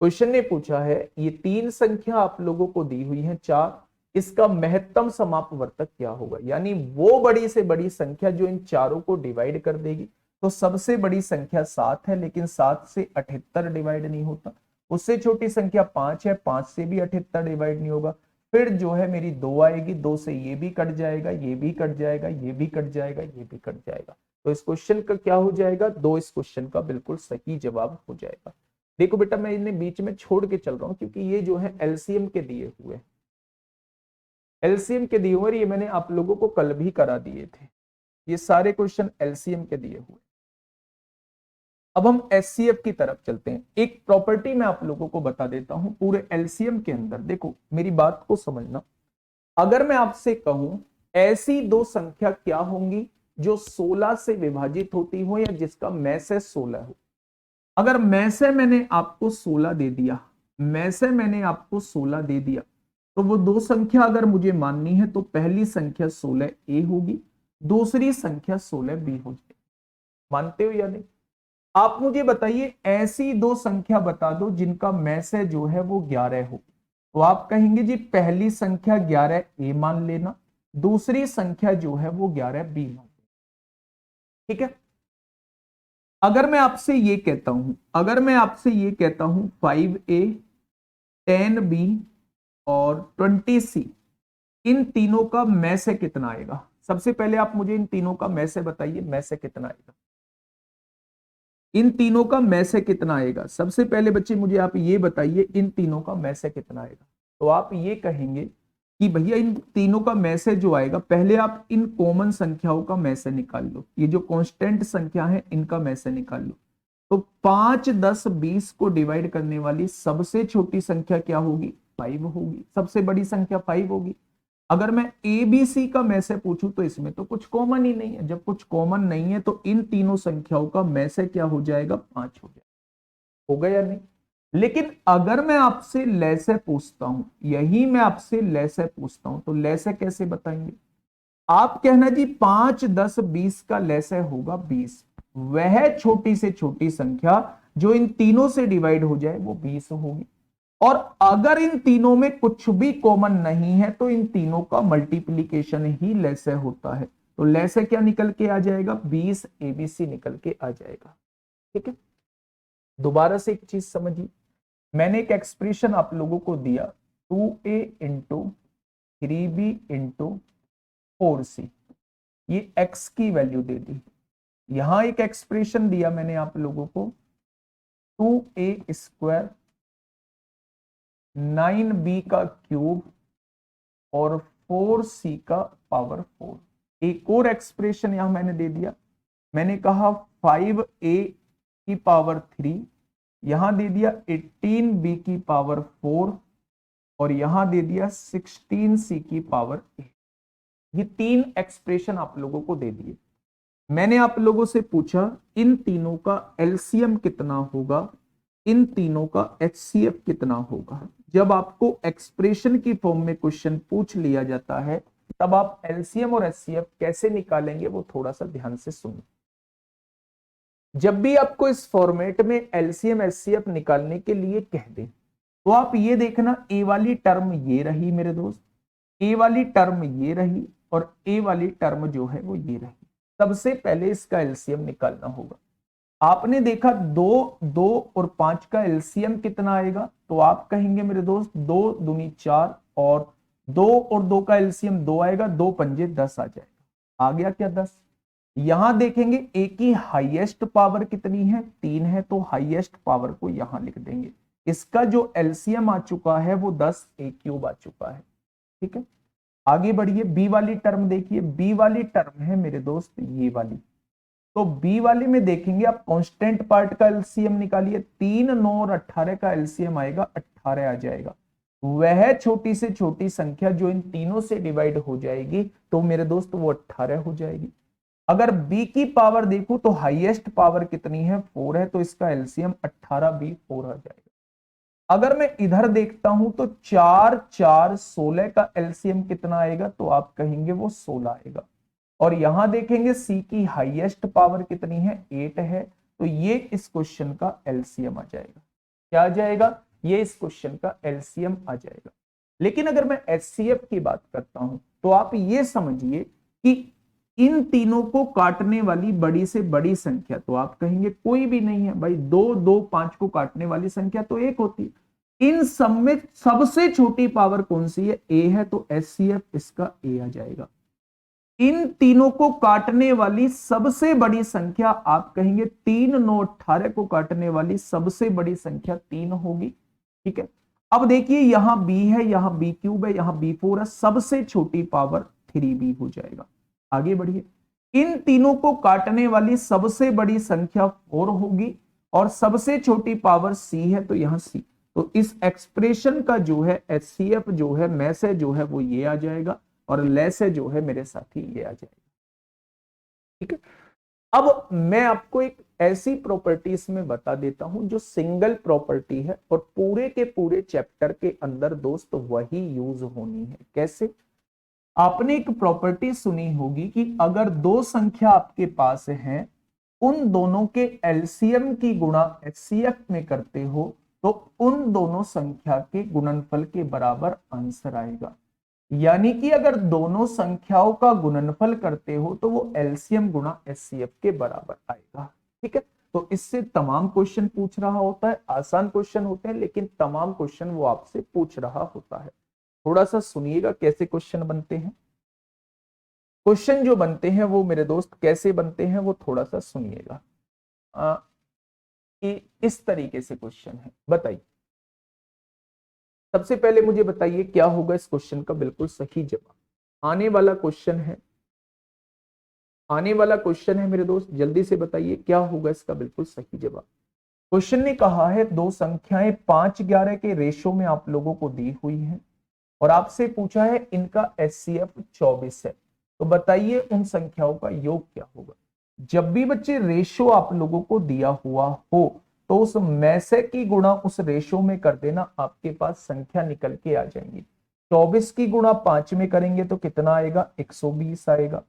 क्वेश्चन ने पूछा है ये तीन संख्या आप लोगों को दी हुई है 4, इसका महत्तम समापवर्तक क्या होगा, यानी वो बड़ी से बड़ी संख्या जो इन चारों को डिवाइड कर देगी। तो सबसे बड़ी संख्या 7 है, लेकिन 7 से 78 डिवाइड नहीं होता। उससे छोटी संख्या 5 है, 5 से भी 78 डिवाइड नहीं होगा। फिर जो है मेरी 2 आएगी, 2 से ये भी कट जाएगा, ये भी कट जाएगा, ये भी कट जाएगा, ये भी कट जाएगा। तो इस क्वेश्चन का क्या हो जाएगा? 2 इस क्वेश्चन का बिल्कुल सही जवाब हो जाएगा। देखो बेटा मैं इन्हें बीच में छोड़ के चल रहा हूं क्योंकि ये जो है एलसीएम के दिए हुए, एलसीएम के दिए हुए, ये मैंने आप लोगों को कल भी करा दिए थे। ये सारे क्वेश्चन एलसीएम के दिए हुए। अब हम एचसीएफ की तरफ चलते हैं। एक प्रॉपर्टी मैं आप लोगों को बता देता हूं पूरे एलसीएम के अंदर। देखो मेरी बात को समझना, अगर मैं आपसे कहूं ऐसी दो संख्या क्या होंगी जो 16 से विभाजित होती हो या जिसका में से 16 हो। अगर में से मैंने आपको 16 दे दिया, में से मैंने आपको 16 दे दिया, तो वो दो संख्या अगर मुझे माननी है तो पहली संख्या 16a होगी, दूसरी संख्या 16b हो जाएगी। मानते हो या नहीं? आप मुझे बताइए ऐसी दो संख्या बता दो जिनका में से जो है वो 11 हो। तो आप कहेंगे जी पहली संख्या 11a मान लेना, दूसरी संख्या जो है वो 11b मान लेना। ठीक है, अगर मैं आपसे ये कहता हूं, अगर मैं आपसे ये कहता हूं 5a 10b और 20c, इन तीनों का में से कितना आएगा? सबसे पहले आप मुझे इन तीनों का में से बताइए, में से कितना आएगा? इन तीनों का में से कितना आएगा? सबसे पहले बच्चे मुझे आप ये बताइए इन तीनों का में से कितना आएगा। तो आप ये कहेंगे कि भैया इन तीनों का में से जो आएगा, पहले आप इन कॉमन संख्याओं का में से निकाल लो, ये जो कांस्टेंट संख्या है इनका में से निकाल लो। तो 5, 10, 20 को डिवाइड करने वाली सबसे छोटी संख्या क्या होगी? 5 होगी। सबसे बड़ी संख्या 5 होगी। अगर मैं ए बी सी का में से पूछूं तो इसमें तो कुछ कॉमन ही नहीं है। जब कुछ कॉमन नहीं है तो इन तीनों संख्याओं का में से क्या हो जाएगा? 5 हो जाएगा। हो गया या नहीं? लेकिन अगर मैं आपसे लैसे पूछता हूं, यही मैं आपसे लैसे पूछता हूं, तो लैसे कैसे बताएंगे? आप कहना जी 5, 10, 20 का लैसे होगा 20। वह छोटी से छोटी संख्या जो इन तीनों से डिवाइड हो जाए वो 20 होगी। और अगर इन तीनों में कुछ भी कॉमन नहीं है तो इन तीनों का मल्टीप्लीकेशन ही लैसे होता है। तो लैसे क्या निकल के आ जाएगा? 20 एबीसी निकल के आ जाएगा। ठीक है, दोबारा से एक चीज समझिए, मैंने एक एक्सप्रेशन आप लोगों को दिया 2a into 3b into 4c, ये x की वैल्यू दे दी। यहां एक एक्सप्रेशन दिया मैंने आप लोगों को 2a स्क्वायर 9b का क्यूब और 4c का पावर 4। एक और एक्सप्रेशन यहां मैंने दे दिया, मैंने कहा 5a की पावर 3, यहां दे दिया 18b की पावर 4 और यहां दे दिया 16c की पावर 8। ये तीन एक्सप्रेशन आप लोगों को दे दिए। मैंने आप लोगों से पूछा इन तीनों का एलसीएम कितना होगा, इन तीनों का एचसीएफ कितना होगा। जब आपको एक्सप्रेशन की फॉर्म में क्वेश्चन पूछ लिया जाता है तब आप एलसीएम और एचसीएफ कैसे निकालेंगे वो थोड़ा सा ध्यान से सुनिए। जब भी आपको इस फॉर्मेट में एलसीएम एचसीएफ निकालने के लिए कह दे तो आप ये देखना, ए वाली टर्म ये रही मेरे दोस्त, ए वाली टर्म ये रही और ए वाली टर्म जो है वो ये रही। सबसे पहले इसका एलसीएम निकालना होगा। आपने देखा 2, 2 और 5 का एलसीएम कितना आएगा, तो आप कहेंगे मेरे दोस्त 2 दूनी 4 और 2 और 2 का एलसीएम 2 आएगा, 2 पंजे 10 आ जाएगा। आ गया क्या 10। यहां देखेंगे ए की हाईएस्ट पावर कितनी है, 3 है, तो हाईएस्ट पावर को यहां लिख देंगे। इसका जो एलसीएम आ चुका है वो 10 ए क्यूब आ चुका है। ठीक है, आगे बढ़िए। बी वाली टर्म देखिए, बी वाली टर्म है मेरे दोस्त ये वाली। तो बी वाले में देखेंगे आप कांस्टेंट पार्ट का एलसीएम निकालिए, 3, 9 और 18 का एलसीएम आएगा 18 आ जाएगा। वह छोटी से छोटी संख्या जो इन तीनों से डिवाइड हो जाएगी तो मेरे दोस्त वो 18 हो जाएगी। अगर b की पावर देखूं तो हाईएस्ट पावर कितनी है, 4 है, तो इसका एलसीएम 18b 4 आ जाएगा। अगर मैं इधर देखता हूं तो 4, 4, 16 का एलसीएम कितना आएगा, तो आप कहेंगे वो 16 आएगा। और यहां देखेंगे c की हाईएस्ट पावर कितनी है, 8 है, तो ये इस क्वेश्चन का एलसीएम आ जाएगा। क्या आ जाएगा, ये इस क्वेश्चन का एलसीएम आ जाएगा। लेकिन अगर मैं एचसीएफ की बात करता हूं तो आप ये समझिए कि इन तीनों को काटने वाली बड़ी से बड़ी संख्या, तो आप कहेंगे कोई भी नहीं है भाई, 2, 2, 5 को काटने वाली संख्या तो एक होती है। इन सब में सबसे छोटी पावर कौन सी है, ए है, तो एचसीएफ इसका ए आ जाएगा। इन तीनों को काटने वाली सबसे बड़ी संख्या आप कहेंगे 3, 9, 18 को काटने वाली सबसे बड़ी संख्या 3 होगी। ठीक है, अब देखिए यहां बी है, यहां बी क्यूब है, यहां बी 4 है, सबसे छोटी पावर 3b हो जाएगा। आगे बढ़िए। इन तीनों को काटने वाली सबसे बड़ी संख्या 4 होगी और सबसे छोटी पावर c है, तो यहां c, तो इस एक्सप्रेशन का जो है एचसीएफ जो है में से जो है वो ये आ जाएगा और ले से जो है मेरे साथी ये आ जाएगा। ठीक है, अब मैं आपको एक ऐसी प्रॉपर्टीज में बता देता हूं जो सिंगल प्रॉपर्टी है और पूरे के पूरे चैप्टर के अंदर दोस्त वही यूज होनी है। कैसे, आपने एक प्रॉपर्टी सुनी होगी कि अगर दो संख्या आपके पास हैं, उन दोनों के एलसीएम की गुणा एचसीएफ में करते हो तो उन दोनों संख्या के गुणनफल के बराबर आंसर आएगा। यानी कि अगर दोनों संख्याओं का गुणनफल करते हो तो वो एलसीएम गुणा एचसीएफ के बराबर आएगा। ठीक है, तो इससे तमाम क्वेश्चन पूछ रहा होता है, आसान क्वेश्चन होते हैं लेकिन तमाम क्वेश्चन वो आपसे पूछ रहा होता है। थोड़ा सा सुनिएगा कैसे क्वेश्चन बनते हैं। क्वेश्चन जो बनते हैं वो मेरे दोस्त कैसे बनते हैं वो थोड़ा सा सुनिएगा। कि इस तरीके से क्वेश्चन है, बताइए। सबसे पहले मुझे बताइए क्या होगा इस क्वेश्चन का बिल्कुल सही जवाब। आने वाला क्वेश्चन है, आने वाला क्वेश्चन है मेरे दोस्त, जल्दी से बताइए क्या होगा इसका बिल्कुल सही जवाब। क्वेश्चन ने कहा है दो संख्याएं 5, 11 के रेशो में आप लोगों को दी हुई हैं और आपसे पूछा है इनका एचसीएफ 24 है, तो बताइए उन संख्याओं का योग क्या होगा। जब भी बच्चे रेशो आप लोगों को दिया हुआ हो तो उस में से की गुणा उस रेशो में कर देना, आपके पास संख्या निकल के आ जाएंगी। 24 की गुणा 5 में करेंगे तो कितना आएगा, 120 आएगा।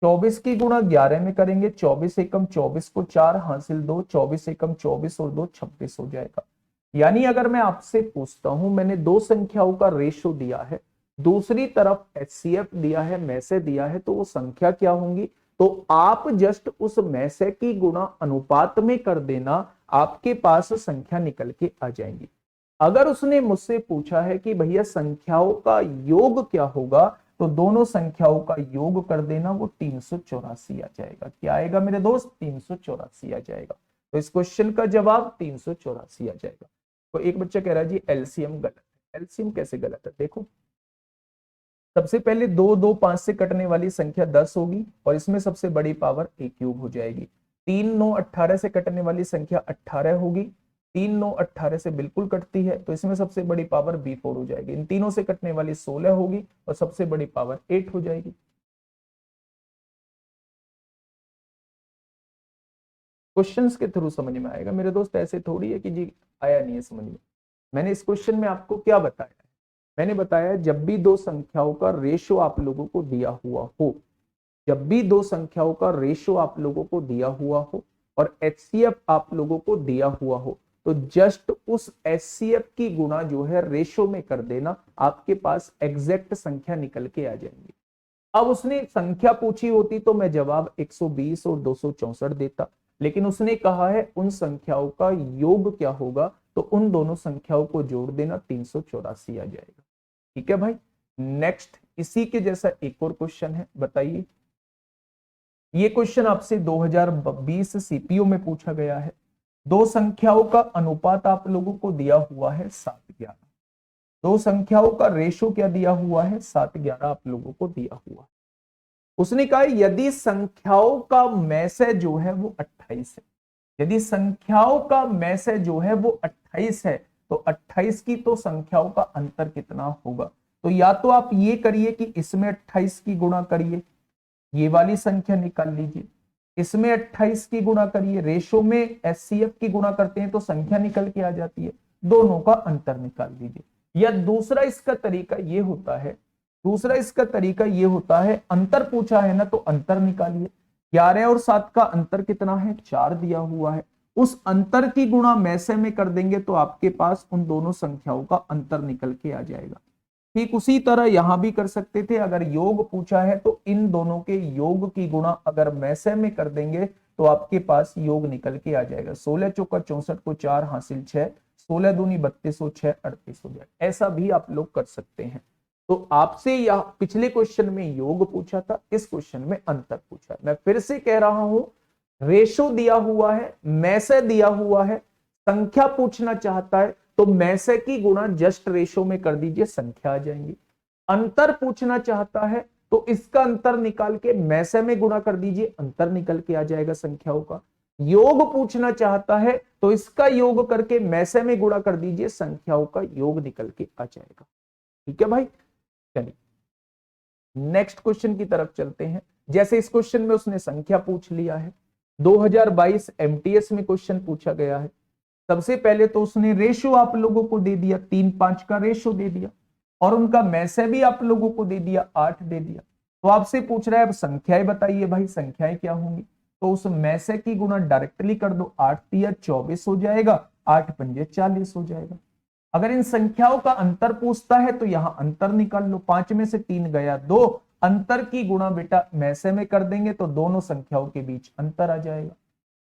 24 की गुणा 11 में करेंगे, 24 एकम 24 को 4 हासिल 2, 24 एकम 24 और 2 26 हो जाएगा। यानी अगर मैं आपसे पूछता हूं, मैंने दो संख्याओं का रेशो दिया है, दूसरी तरफ एचसीएफ दिया है, में से दिया है, तो वो संख्या क्या होंगी, तो आप जस्ट उस में से की गुणा अनुपात में कर देना, आपके पास संख्या निकल के आ जाएंगी। अगर उसने मुझसे पूछा है कि भैया संख्याओं का योग क्या होगा, तो दोनों संख्याओं का योग कर देना, वो 384 आ जाएगा। क्या आएगा मेरे दोस्त, 384 आ जाएगा। तो इस क्वेश्चन का जवाब 384 आ जाएगा। तो एक बच्चा कह रहा है जी एलसीएम गलत है। एलसीएम कैसे गलत है, देखो सबसे पहले 2, 2, 5 से कटने वाली संख्या 10 होगी और इसमें सबसे बड़ी पावर a क्यूब हो जाएगी। 3 9 18 से कटने वाली संख्या 18 होगी, 3 9 18 से बिल्कुल कटती है, तो इसमें सबसे बड़ी पावर B4 हो जाएगी। इन तीनों से कटने वाली 16 होगी और सबसे बड़ी पावर 8 हो जाएगी। क्वेश्चंस के थ्रू समझ में आएगा मेरे दोस्त, ऐसे थोड़ी है कि जी आया नहीं है समझ में। मैंने इस क्वेश्चन में आपको क्या बताया है, मैंने बताया जब भी दो संख्याओं का रेशो आप लोगों को दिया हुआ हो, जब भी दो संख्याओं का रेशो आप लोगों को दिया हुआ हो और एचसीएफ आप लोगों को दिया हुआ हो, तो जस्ट उस एचसीएफ की गुणा जो है रेशो में कर देना, आपके पास एग्जैक्ट संख्या निकल के आ जाएंगी। अब उसने संख्या पूछी होती तो मैं जवाब 120 और 264 देता, लेकिन उसने कहा है उन संख्याओं का योग क्या होगा, तो उन दोनों संख्याओं को जोड़ देना, 384 आ जाएगा। ठीक है भाई। नेक्स्ट इसी के जैसा एक और क्वेश्चन है, बताइए। ये क्वेश्चन आपसे 2020 सीपीओ में पूछा गया है। दो संख्याओं का अनुपात आप लोगों को दिया हुआ है 7:11। दो संख्याओं का रेशो क्या दिया हुआ है, 7:11 आप लोगों को दिया हुआ है। उसने कहा यदि संख्याओं का मैसे जो है वो 28 है, यदि संख्याओं का मैसे जो है वो 28 है, तो 28 की तो संख्याओं का अंतर कितना होगा। तो या तो आप ये करिए कि इसमें 28 की गुणा करिए, ये वाली संख्या निकाल लीजिए, इसमें 28 की गुणा करिए, रेशो में एचसीएफ की गुणा करते हैं तो संख्या निकल के आ जाती है, दोनों का अंतर निकाल लीजिए। या दूसरा इसका तरीका ये होता है, दूसरा इसका तरीका ये होता है, अंतर पूछा है ना तो अंतर निकालिए। 11 और 7 का अंतर कितना है, 4 दिया हुआ है, उस अंतर की गुणा मैसे में कर देंगे तो आपके पास उन दोनों संख्याओं का अंतर निकल के आ जाएगा। ठीक उसी तरह यहां भी कर सकते थे, अगर योग पूछा है तो इन दोनों के योग की गुणा अगर मैसे में कर देंगे तो आपके पास योग निकल के आ जाएगा। 16 चौका 64 को 4 हासिल 6, 16 दूनी 32 हो 6 38 हो जाए, ऐसा भी आप लोग कर सकते हैं। तो आपसे यह पिछले क्वेश्चन में योग पूछा था, इस क्वेश्चन में अंतर पूछा है। मैं फिर से कह रहा हूं, रेशो दिया हुआ है, मैसे दिया हुआ है, संख्या पूछना चाहता है तो मैसे की गुणा जस्ट रेशो में कर दीजिए, संख्या आ जाएंगी। अंतर पूछना चाहता है तो इसका अंतर निकाल के मैसे में गुणा कर दीजिए, अंतर निकल के आ जाएगा संख्याओं का। योग पूछना चाहता है तो इसका योग करके मैसे में गुणा कर दीजिए, संख्याओं का योग निकल के आ जाएगा। ठीक है भाई, चलिए नेक्स्ट क्वेश्चन की तरफ चलते हैं। जैसे इस क्वेश्चन में उसने संख्या पूछ लिया है, 2022 एमटीएस में क्वेश्चन पूछा गया है। सबसे पहले तो उसने रेशो आप लोगों को दे दिया, 3:5 का रेशो दे दिया, और उनका मैसे भी आप लोगों को दे दिया, 8 दे दिया। तो आपसे पूछ रहा है अब संख्याएं बताइए भाई, संख्याएं क्या होंगी। तो उस मैसे की गुणा डायरेक्टली कर दो, 8 तिया 24 हो जाएगा, 8 पंजे 40 हो जाएगा। अगर इन संख्याओं का अंतर पूछता है तो यहां अंतर निकाल लो, 5 में से 3 गया 2, अंतर की गुणा बेटा मैसे में कर देंगे तो दोनों संख्याओं के बीच अंतर आ जाएगा।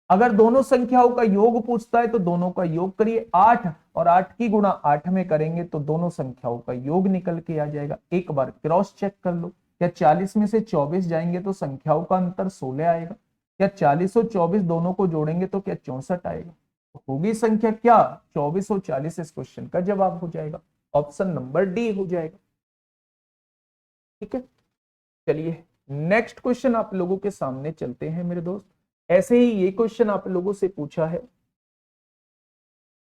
अगर दोनों संख्याओं का योग पूछता है तो दोनों का योग करिए, 8 और 8 की गुणा 8 में करेंगे तो दोनों संख्याओं का योग निकल के आ जाएगा। एक बार क्रॉस चेक कर लो, क्या 40 में से 24 जाएंगे तो संख्याओं का अंतर 16 आएगा, क्या 40 और 24 दोनों को जोड़ेंगे तो क्या 64 आएगा। होगी संख्या क्या, 24 और 40 इस क्वेश्चन का जवाब हो जाएगा, ऑप्शन नंबर डी हो जाएगा। ठीक है, चलिए नेक्स्ट क्वेश्चन आप लोगों के सामने चलते हैं मेरे दोस्त। ऐसे ही ये क्वेश्चन आप लोगों से पूछा है,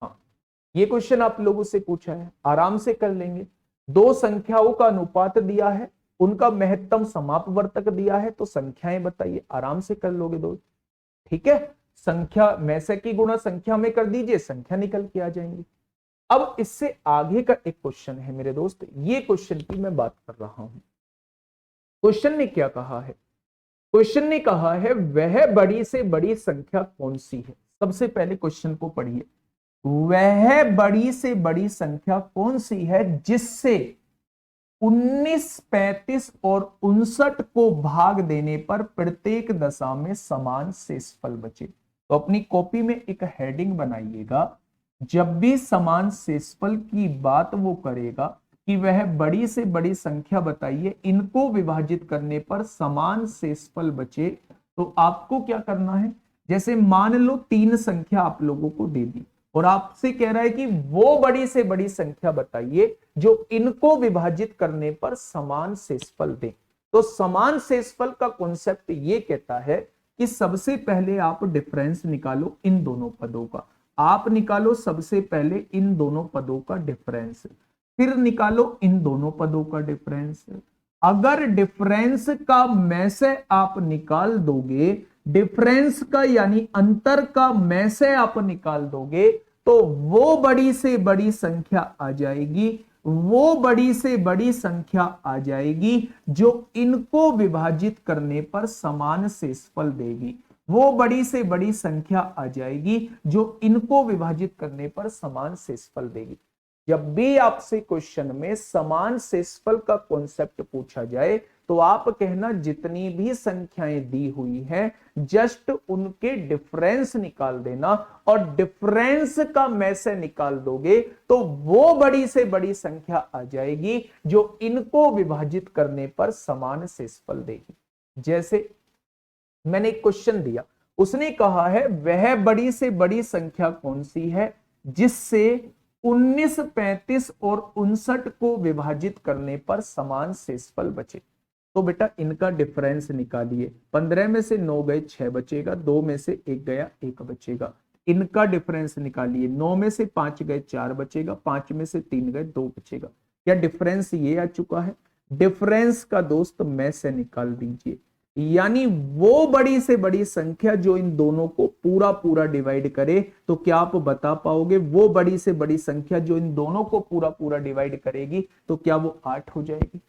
हाँ ये क्वेश्चन आप लोगों से पूछा है, आराम से कर लेंगे। दो संख्याओं का अनुपात दिया है, उनका महत्तम समापवर्तक दिया है, तो संख्याएं बताइए, आराम से कर लोगे दोस्त। ठीक है, संख्या मैसे की गुणा संख्या में कर दीजिए, संख्या निकल के आ जाएंगी। अब इससे आगे का एक क्वेश्चन है मेरे दोस्त, ये क्वेश्चन की मैं बात कर रहा हूं। क्वेश्चन ने क्या कहा है, क्वेश्चन ने कहा है वह बड़ी से बड़ी संख्या कौन सी है। सबसे पहले क्वेश्चन को पढ़िए, वह बड़ी से बड़ी संख्या कौन सी है जिससे 19, 35 और 59 को भाग देने पर प्रत्येक दशा में समान शेषफल बचे। तो अपनी कॉपी में एक हेडिंग बनाइएगा, जब भी समान शेषफल की बात वो करेगा कि वह बड़ी से बड़ी संख्या बताइए, इनको विभाजित करने पर समान शेषफल बचे, तो आपको क्या करना है, जैसे मान लो 3 संख्या आप लोगों को दे दी और आपसे कह रहा है कि वो बड़ी से बड़ी संख्या बताइए जो इनको विभाजित करने पर समान शेषफल दे। तो समान शेषफल का कॉन्सेप्ट ये कहता है कि सबसे पहले आप डिफरेंस निकालो इन दोनों पदों का। आप निकालो सबसे पहले इन दोनों पदों का डिफरेंस, फिर निकालो इन दोनों पदों का डिफरेंस। अगर डिफरेंस का में से आप निकाल दोगे, डिफरेंस का यानी अंतर का में से आप निकाल दोगे, तो वो बड़ी से बड़ी संख्या आ जाएगी, वो बड़ी से बड़ी संख्या आ जाएगी जो इनको विभाजित करने पर समान शेषफल देगी। वो बड़ी से बड़ी संख्या आ जाएगी जो इनको विभाजित करने पर समान शेषफल देगी। जब भी आपसे क्वेश्चन में समान शेषफल का कॉन्सेप्ट पूछा जाए तो आप कहना जितनी भी संख्याएं दी हुई हैं जस्ट उनके डिफरेंस निकाल देना, और डिफरेंस का में से निकाल दोगे तो वो बड़ी से बड़ी संख्या आ जाएगी जो इनको विभाजित करने पर समान शेषफल देगी। जैसे मैंने एक क्वेश्चन दिया, उसने कहा है वह बड़ी से बड़ी संख्या कौन सी है जिससे 19, 35 और 59 को विभाजित करने पर समान शेषफल बचे। तो बेटा इनका डिफरेंस निकालिए। 15 में से 9 गए 6 बचेगा, 2 में से 1 गया 1 बचेगा। इनका डिफरेंस निकालिए। 9 में से 5 गए 4 बचेगा, 5 में से 3 गए 2 बचेगा। क्या डिफरेंस ये आ चुका है? डिफरेंस का दोस्त में से निकाल दीजिए, यानी वो बड़ी से बड़ी संख्या जो इन दोनों को पूरा पूरा डिवाइड करे। तो क्या आप बता पाओगे वो बड़ी से बड़ी संख्या जो इन दोनों को पूरा पूरा डिवाइड करेगी तो क्या वो 8 हो जाएगी?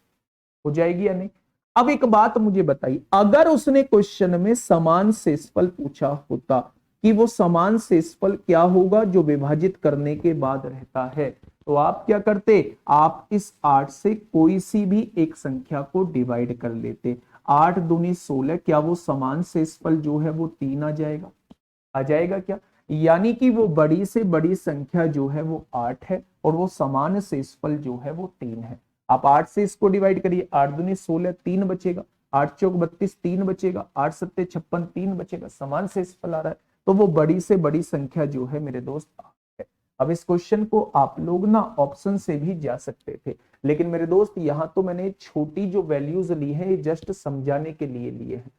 हो जाएगी या नहीं? अब एक बात मुझे बताइए, अगर उसने क्वेश्चन में समान शेषफल पूछा होता कि वो समान शेषफल क्या होगा जो विभाजित करने के बाद रहता है, तो आप क्या करते? आप इस 8 से कोई सी भी एक संख्या को डिवाइड कर लेते। 8 दूनी 16, क्या वो समान शेषफल जो है वो 3 आ जाएगा? आ जाएगा क्या? यानी कि वो बड़ी से बड़ी संख्या जो है वो 8 है और वो समान शेषफल जो है वो 3 है। आप 8 से इसको डिवाइड करिए, 8 दूनी 16, 3 बचेगा, 8 चौक 32, 3 बचेगा, 8 सत्ते 56, 3 बचेगा, समान शेषफल आ रहा है। तो वो बड़ी से बड़ी संख्या जो है मेरे दोस्त 8 है। अब इस क्वेश्चन को आप लोग ना ऑप्शन से भी जा सकते थे, लेकिन मेरे दोस्त यहाँ तो मैंने छोटी जो वैल्यूज ली है ये जस्ट समझाने के लिए लिए हैं,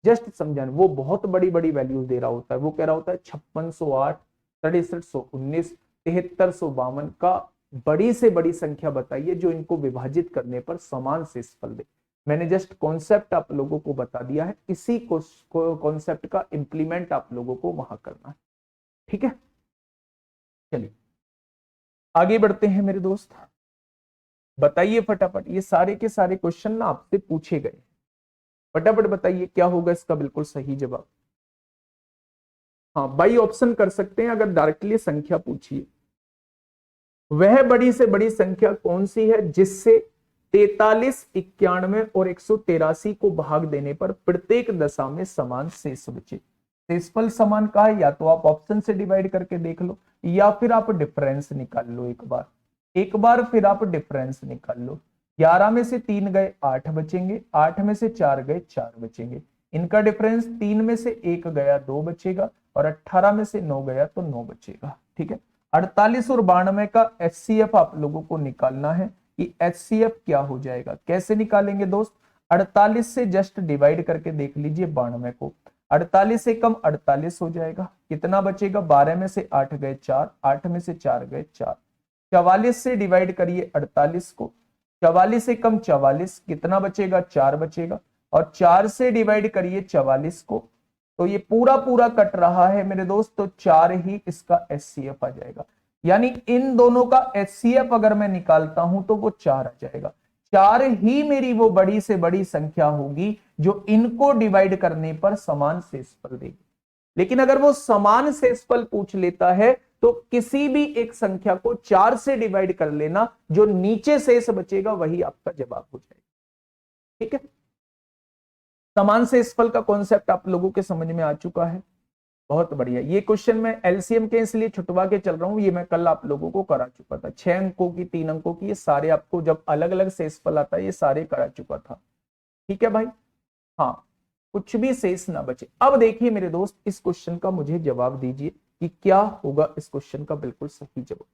जस्ट समझाने। वो बहुत बड़ी बड़ी वैल्यूज दे रहा होता है, वो कह रहा होता है 5608, 6319, 7352 का बड़ी से बड़ी संख्या बताइए जो इनको विभाजित करने पर समान शेषफल दे। मैंने जस्ट कॉन्सेप्ट आप लोगों को बता दिया है, इसी कॉन्सेप्ट का इंप्लीमेंट आप लोगों को वहां करना है। ठीक है, चलिए आगे बढ़ते हैं मेरे दोस्त। बताइए फटाफट, ये सारे के सारे क्वेश्चन ना आपसे पूछे गए, फटाफट बताइए क्या होगा इसका बिल्कुल सही जवाब। हाँ बाई ऑप्शन कर सकते हैं अगर डायरेक्टली संख्या पूछिए। वह बड़ी से बड़ी संख्या कौन सी है जिससे 43, 91 और 183 को भाग देने पर प्रत्येक दशा में समान शेष बचे। शेषफल समान का है, या तो आप ऑप्शन से डिवाइड करके देख लो या फिर आप डिफरेंस निकाल लो एक बार फिर आप डिफरेंस निकाल लो। 11 में से 3 गए 8 बचेंगे, 8 में से 4 गए 4 बचेंगे। इनका डिफरेंस 3 में से 1 गया 2 बचेगा, और 18 में से 9 गया तो 9 बचेगा। ठीक है, 48 और 92 का एचसीएफ आप लोगों को निकालना है कि एचसीएफ क्या हो जाएगा। कैसे निकालेंगे दोस्त? 48 से जस्ट डिवाइड करके देख लीजिए 92 को। 48 से कम 48 हो जाएगा, कितना बचेगा? 12 में से 8 गए 4, 8 में से 4 गए 4। 44 से डिवाइड करिए 48 को, 44 से कम 44, कितना बचेगा? 4 बचेगा, और 4 से डिवाइड करिए 44 को, तो ये पूरा पूरा कट रहा है मेरे दोस्त, तो 4 ही इसका एचसीएफ आ जाएगा। यानी इन दोनों का एचसीएफ अगर मैं निकालता हूं तो वो 4 आ जाएगा। 4 ही मेरी वो बड़ी से बड़ी संख्या होगी जो इनको डिवाइड करने पर समान शेषफल देगी। लेकिन अगर वो समान शेषफल पूछ लेता है तो किसी भी एक संख्या को 4 से डिवाइड कर लेना, जो नीचे शेष बचेगा वही आपका जवाब हो जाएगा। ठीक है, समान शेषफल का कॉन्सेप्ट आप लोगों के समझ में आ चुका है। बहुत बढ़िया। ये क्वेश्चन मैं एलसीएम के इसलिए छुटवा के चल रहा हूं, ये मैं कल आप लोगों को करा चुका था। 6 अंकों की 3 अंकों की ये सारे आपको जब अलग अलग शेषफल आता है ये सारे करा चुका था। ठीक है भाई, हाँ कुछ भी शेष ना बचे। अब देखिए मेरे दोस्त, इस क्वेश्चन का मुझे जवाब दीजिए कि क्या होगा इस क्वेश्चन का बिल्कुल सही जवाब।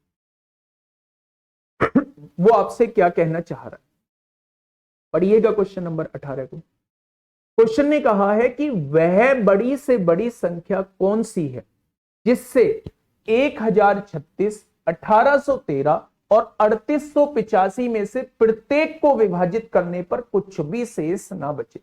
वो आपसे क्या कहना चाह रहा है, पढ़िएगा क्वेश्चन नंबर 18 को। क्वेश्चन ने कहा है कि वह बड़ी से बड़ी संख्या कौन सी है जिससे 1036, 1813 और 3885 में से प्रत्येक को विभाजित करने पर कुछ भी शेष ना बचे।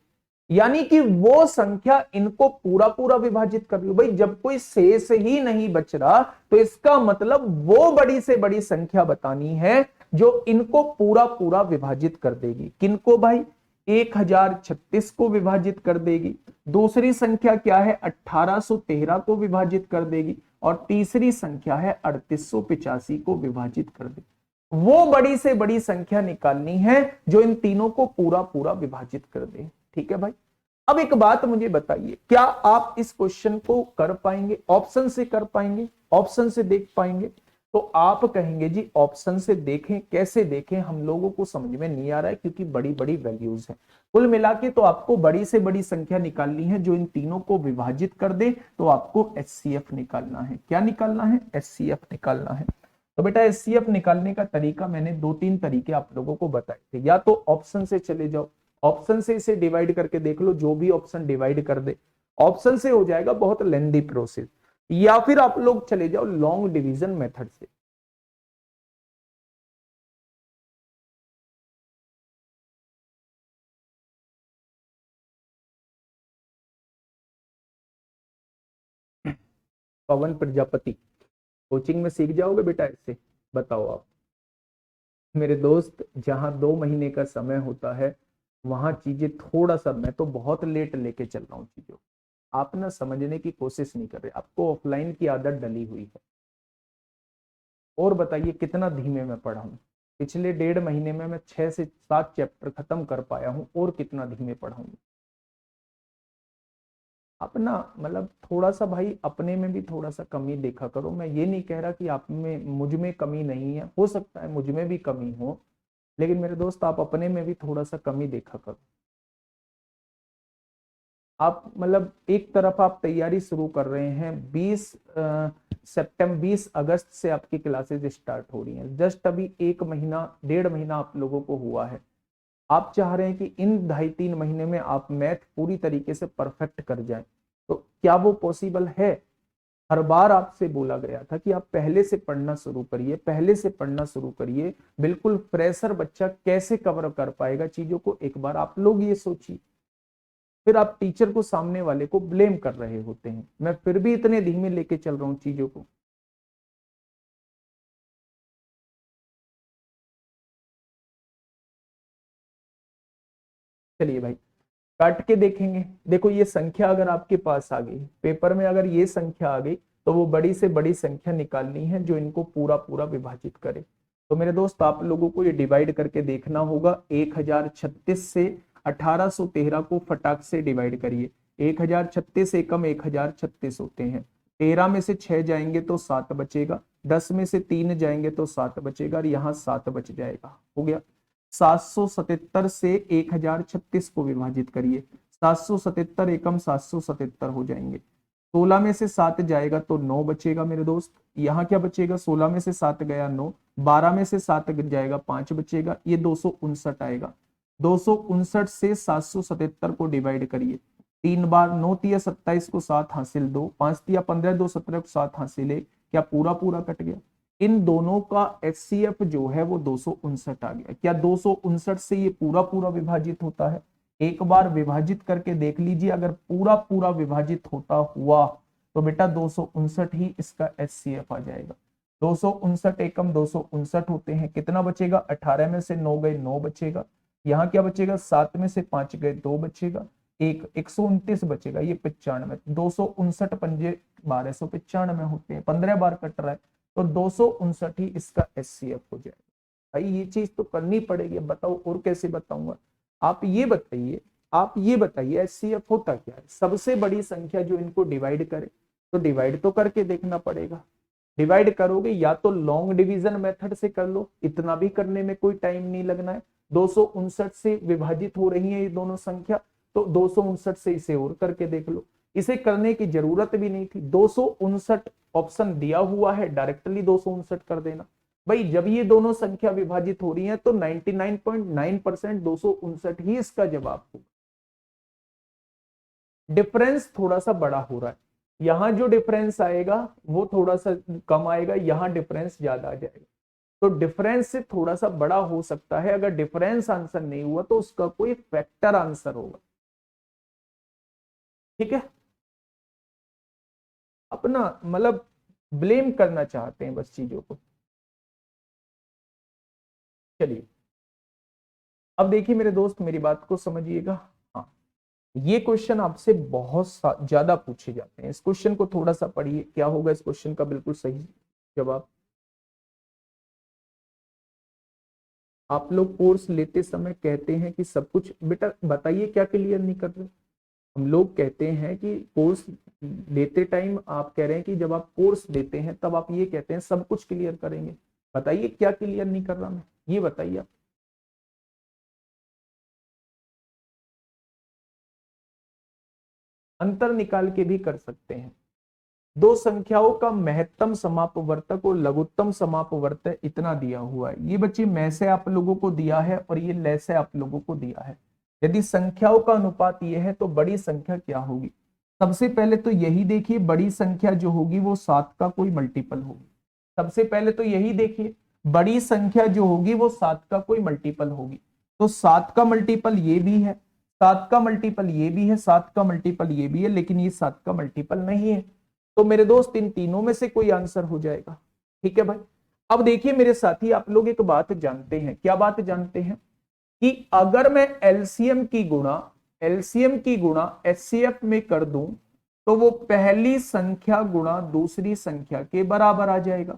यानी कि वो संख्या इनको पूरा पूरा विभाजित कर लो। भाई जब कोई शेष ही नहीं बच रहा तो इसका मतलब वो बड़ी से बड़ी संख्या बतानी है जो इनको पूरा पूरा विभाजित कर देगी। किनको भाई? 1036 को विभाजित कर देगी, दूसरी संख्या क्या है 1813 को विभाजित कर देगी, और तीसरी संख्या है 3885 को विभाजित कर देगी। वो बड़ी से बड़ी संख्या निकालनी है जो इन तीनों को पूरा पूरा विभाजित कर दे। ठीक है भाई। अब एक बात मुझे बताइए, क्या आप इस क्वेश्चन को कर पाएंगे? ऑप्शन से कर पाएंगे? ऑप्शन से देख पाएंगे? तो आप कहेंगे जी ऑप्शन से देखें। कैसे देखें? हम लोगों को समझ में नहीं आ रहा है क्योंकि बड़ी बड़ी वैल्यूज हैं। कुल मिला के तो आपको बड़ी से बड़ी संख्या निकालनी है जो इन तीनों को विभाजित कर दे, तो आपको एचसीएफ निकालना है। क्या निकालना है? एचसीएफ निकालना है। तो बेटा एचसीएफ निकालने का तरीका मैंने 2-3 तरीके आप लोगों को बताए थे। या तो ऑप्शन से चले जाओ, ऑप्शन से इसे डिवाइड करके देख लो, जो भी ऑप्शन डिवाइड कर दे। ऑप्शन से हो जाएगा बहुत लेंदी प्रोसेस। या फिर आप लोग चले जाओ लॉन्ग डिवीजन मेथड से। पवन प्रजापति, कोचिंग में सीख जाओगे बेटा इससे? बताओ आप। मेरे दोस्त, जहां 2 महीने का समय होता है वहां चीजें थोड़ा सा, मैं तो बहुत लेट लेके चल रहा हूँ चीजों। आप ना समझने की कोशिश नहीं कर रहे, आपको ऑफलाइन की आदत डली हुई है। और बताइए कितना धीमे मैं पढ़ा हूँ। पिछले 1.5 महीने में मैं 6 से 7 चैप्टर खत्म कर पाया हूँ, और कितना धीमे पढ़ाऊंगा। अपना मतलब थोड़ा सा भाई अपने में भी थोड़ा सा कमी देखा करो। मैं ये नहीं कह रहा कि आप में मुझ में कमी नहीं है, हो सकता है मुझ में भी कमी हो, लेकिन मेरे दोस्त आप अपने में भी थोड़ा सा कमी देखा करो। आप मतलब एक तरफ आप तैयारी शुरू कर रहे हैं, 20 सितंबर 20 अगस्त से आपकी क्लासेज स्टार्ट हो रही हैं। जस्ट अभी 1 महीना 1.5 महीना आप लोगों को हुआ है। आप चाह रहे हैं कि इन 2.5-3 महीने में आप मैथ पूरी तरीके से परफेक्ट कर जाएं, तो क्या वो पॉसिबल है? हर बार आपसे बोला गया था कि आप पहले से पढ़ना शुरू करिए, पहले से पढ़ना शुरू करिए। बिल्कुल फ्रेशर बच्चा कैसे कवर कर पाएगा चीजों को, एक बार आप लोग ये सोचिए। फिर आप टीचर को, सामने वाले को ब्लेम कर रहे होते हैं। मैं फिर भी इतने धीमे लेके चल रहा हूँ चीजों को। चलिए भाई काट के देखेंगे। देखो ये संख्या अगर आपके पास आ गई पेपर में, अगर ये संख्या आ गई, तो वो बड़ी से बड़ी संख्या निकालनी है जो इनको पूरा पूरा विभाजित करे। तो मेरे दोस्त आप लोगों को ये डिवाइड करके देखना होगा। 1036 से 1813 को फटाक से डिवाइड करिए। 1036 एकम 1036 होते हैं। 13 में से 6 जाएंगे तो 7 बचेगा, 10 में से 3 जाएंगे तो 7 बचेगा, और यहाँ 7 बच जाएगा। हो गया। 777 से 1036 को विभाजित करिए। 777 एकम 777 हो जाएंगे। 16 में से 7 जाएगा तो 9 बचेगा मेरे दोस्त। यहाँ क्या बचेगा? 16 में से 7 गया 9, 12 में से 7 जाएगा 5 बचेगा, ये 259 आएगा। 259 से 777 को डिवाइड करिए। 3 बार, 9 तिया 27 को 7 हासिल 2, 5 तिया 15, 2 17 को 7 हासिल 1। क्या पूरा पूरा कट गया? इन दोनों का एचसीएफ जो है वो 259 आ गया। क्या 259 से ये पूरा पूरा विभाजित होता है? एक बार विभाजित करके देख लीजिए, अगर पूरा पूरा विभाजित होता हुआ तो बेटा 259 ही इसका एचसीएफ आ जाएगा। 259 एकम 259 होते हैं। कितना बचेगा? 18 में से 9 गए 9 बचेगा। यहाँ क्या बचेगा? 7 में से 5 गए 2 बचेगा। 129 बचेगा। ये 95, 259 पंजे 1295 होते हैं। 15 बार कट रहा है, तो 259 ही इसका एचसीएफ हो जाएगा। भाई ये चीज तो करनी पड़ेगी। अब बताओ और कैसे बताऊंगा? आप ये बताइए, आप ये बताइए एचसीएफ होता क्या है? सबसे बड़ी संख्या जो इनको डिवाइड करे, तो डिवाइड तो करके देखना पड़ेगा। डिवाइड करोगे या तो लॉन्ग डिवीजन मेथड से कर लो, इतना भी करने में कोई टाइम नहीं लगना है। 259 से विभाजित हो रही है ये दोनों संख्या, तो 259 से इसे और करके देख लो। इसे करने की जरूरत भी नहीं थी। 259 ऑप्शन दिया हुआ है, डायरेक्टली 259 कर देना। भाई जब ये दोनों संख्या विभाजित हो रही है तो 99.9% 259 ही इसका जवाब होगा। डिफरेंस थोड़ा सा बड़ा हो रहा है, यहां जो डिफरेंस आएगा वो थोड़ा सा कम आएगा, यहां डिफरेंस ज्यादा आ जाएगा। तो डिफरेंस से थोड़ा सा बड़ा हो सकता है। अगर डिफरेंस आंसर नहीं हुआ तो उसका कोई फैक्टर आंसर होगा। ठीक है, अपना मतलब ब्लेम करना चाहते हैं बस चीजों को। चलिए अब देखिए मेरे दोस्त, मेरी बात को समझिएगा। हाँ, ये क्वेश्चन आपसे बहुत ज्यादा पूछे जाते हैं। इस क्वेश्चन को थोड़ा सा पढ़िए, क्या होगा इस क्वेश्चन का बिल्कुल सही जवाब। आप लोग कोर्स लेते समय कहते हैं कि सब कुछ, बेटा बताइए क्या क्लियर नहीं कर रहे। हम लोग कहते हैं कि कोर्स लेते टाइम आप कह रहे हैं कि जब आप कोर्स लेते हैं तब आप ये कहते हैं सब कुछ क्लियर करेंगे। बताइए क्या क्लियर नहीं कर रहा मैं, ये बताइए आप। अंतर निकाल के भी कर सकते हैं। दो संख्याओं का महत्तम समापवर्तक और लघुत्तम समापवर्तक इतना दिया हुआ है। ये बच्चे मैं से आप लोगों को दिया है और ये ले से आप लोगों को दिया है। यदि संख्याओं का अनुपात ये है तो बड़ी संख्या क्या होगी। सबसे पहले तो यही देखिए, बड़ी संख्या जो होगी वो 7 का कोई मल्टीपल होगी। सबसे पहले तो यही देखिए, बड़ी संख्या जो होगी वो 7 का कोई मल्टीपल होगी। तो 7 का मल्टीपल ये भी है, 7 का मल्टीपल ये भी है, 7 का मल्टीपल ये भी है, लेकिन ये 7 का मल्टीपल नहीं है। तो मेरे दोस्त इन तीनों में से कोई आंसर हो जाएगा। ठीक है भाई। अब देखिए मेरे साथी, आप लोग एक बात जानते हैं, क्या बात जानते हैं कि अगर मैं एलसीएम की गुणा एचसीएफ में कर दूं तो वो पहली संख्या गुणा दूसरी संख्या के बराबर आ जाएगा।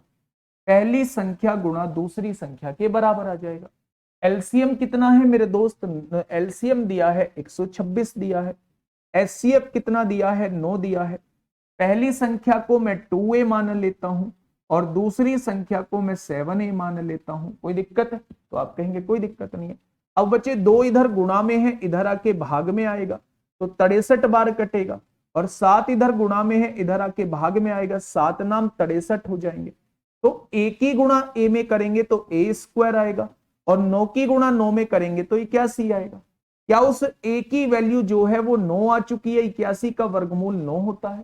पहली संख्या गुणा दूसरी संख्या के बराबर आ जाएगा। एलसीएम कितना है मेरे दोस्त, एलसीएम दिया है 126 दिया है। एचसीएफ कितना दिया है, 9 दिया है। पहली संख्या को मैं 2a मान लेता हूं और दूसरी संख्या को मैं 7a मान लेता हूं। कोई दिक्कत है? तो आप कहेंगे कोई दिक्कत नहीं है। अब बच्चे दो इधर गुणा में है, इधर आके भाग में आएगा तो 63 बार कटेगा, और 7 इधर गुणा में है, इधर आके भाग में आएगा, 7 नाम 63 हो जाएंगे। तो ए की गुणा ए में करेंगे तो ए स्क्वायर आएगा, और 9 की गुणा 9 में करेंगे तो 81 आएगा। क्या उस ए की वैल्यू जो है वो 9 आ चुकी है? 81 का वर्गमूल 9 होता है।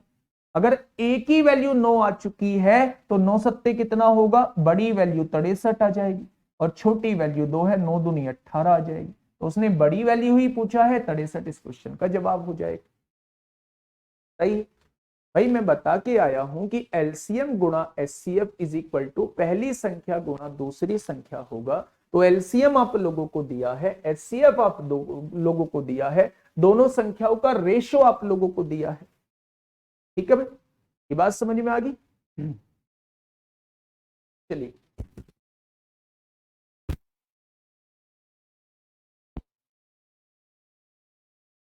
अगर ए की वैल्यू 9 आ चुकी है तो 9 सत्ते कितना होगा, बड़ी वैल्यू 63 आ जाएगी, और छोटी वैल्यू 2 है, 9 दूनी 18 आ जाएगी। तो उसने बड़ी वैल्यू ही पूछा है, 63 इस क्वेश्चन का जवाब हो जाएगा। सही भाई, मैं बता के आया हूं कि एलसीएम गुणा एचसीएफ इज इक्वल टू पहली संख्या गुणा दूसरी संख्या होगा। तो एलसीएम आप लोगों को दिया है, एचसीएफ आप लोगों को दिया है, दोनों संख्याओं का रेशो आप लोगों को दिया है। ठीक है भाई, ये बात समझ में आ गई। चलिए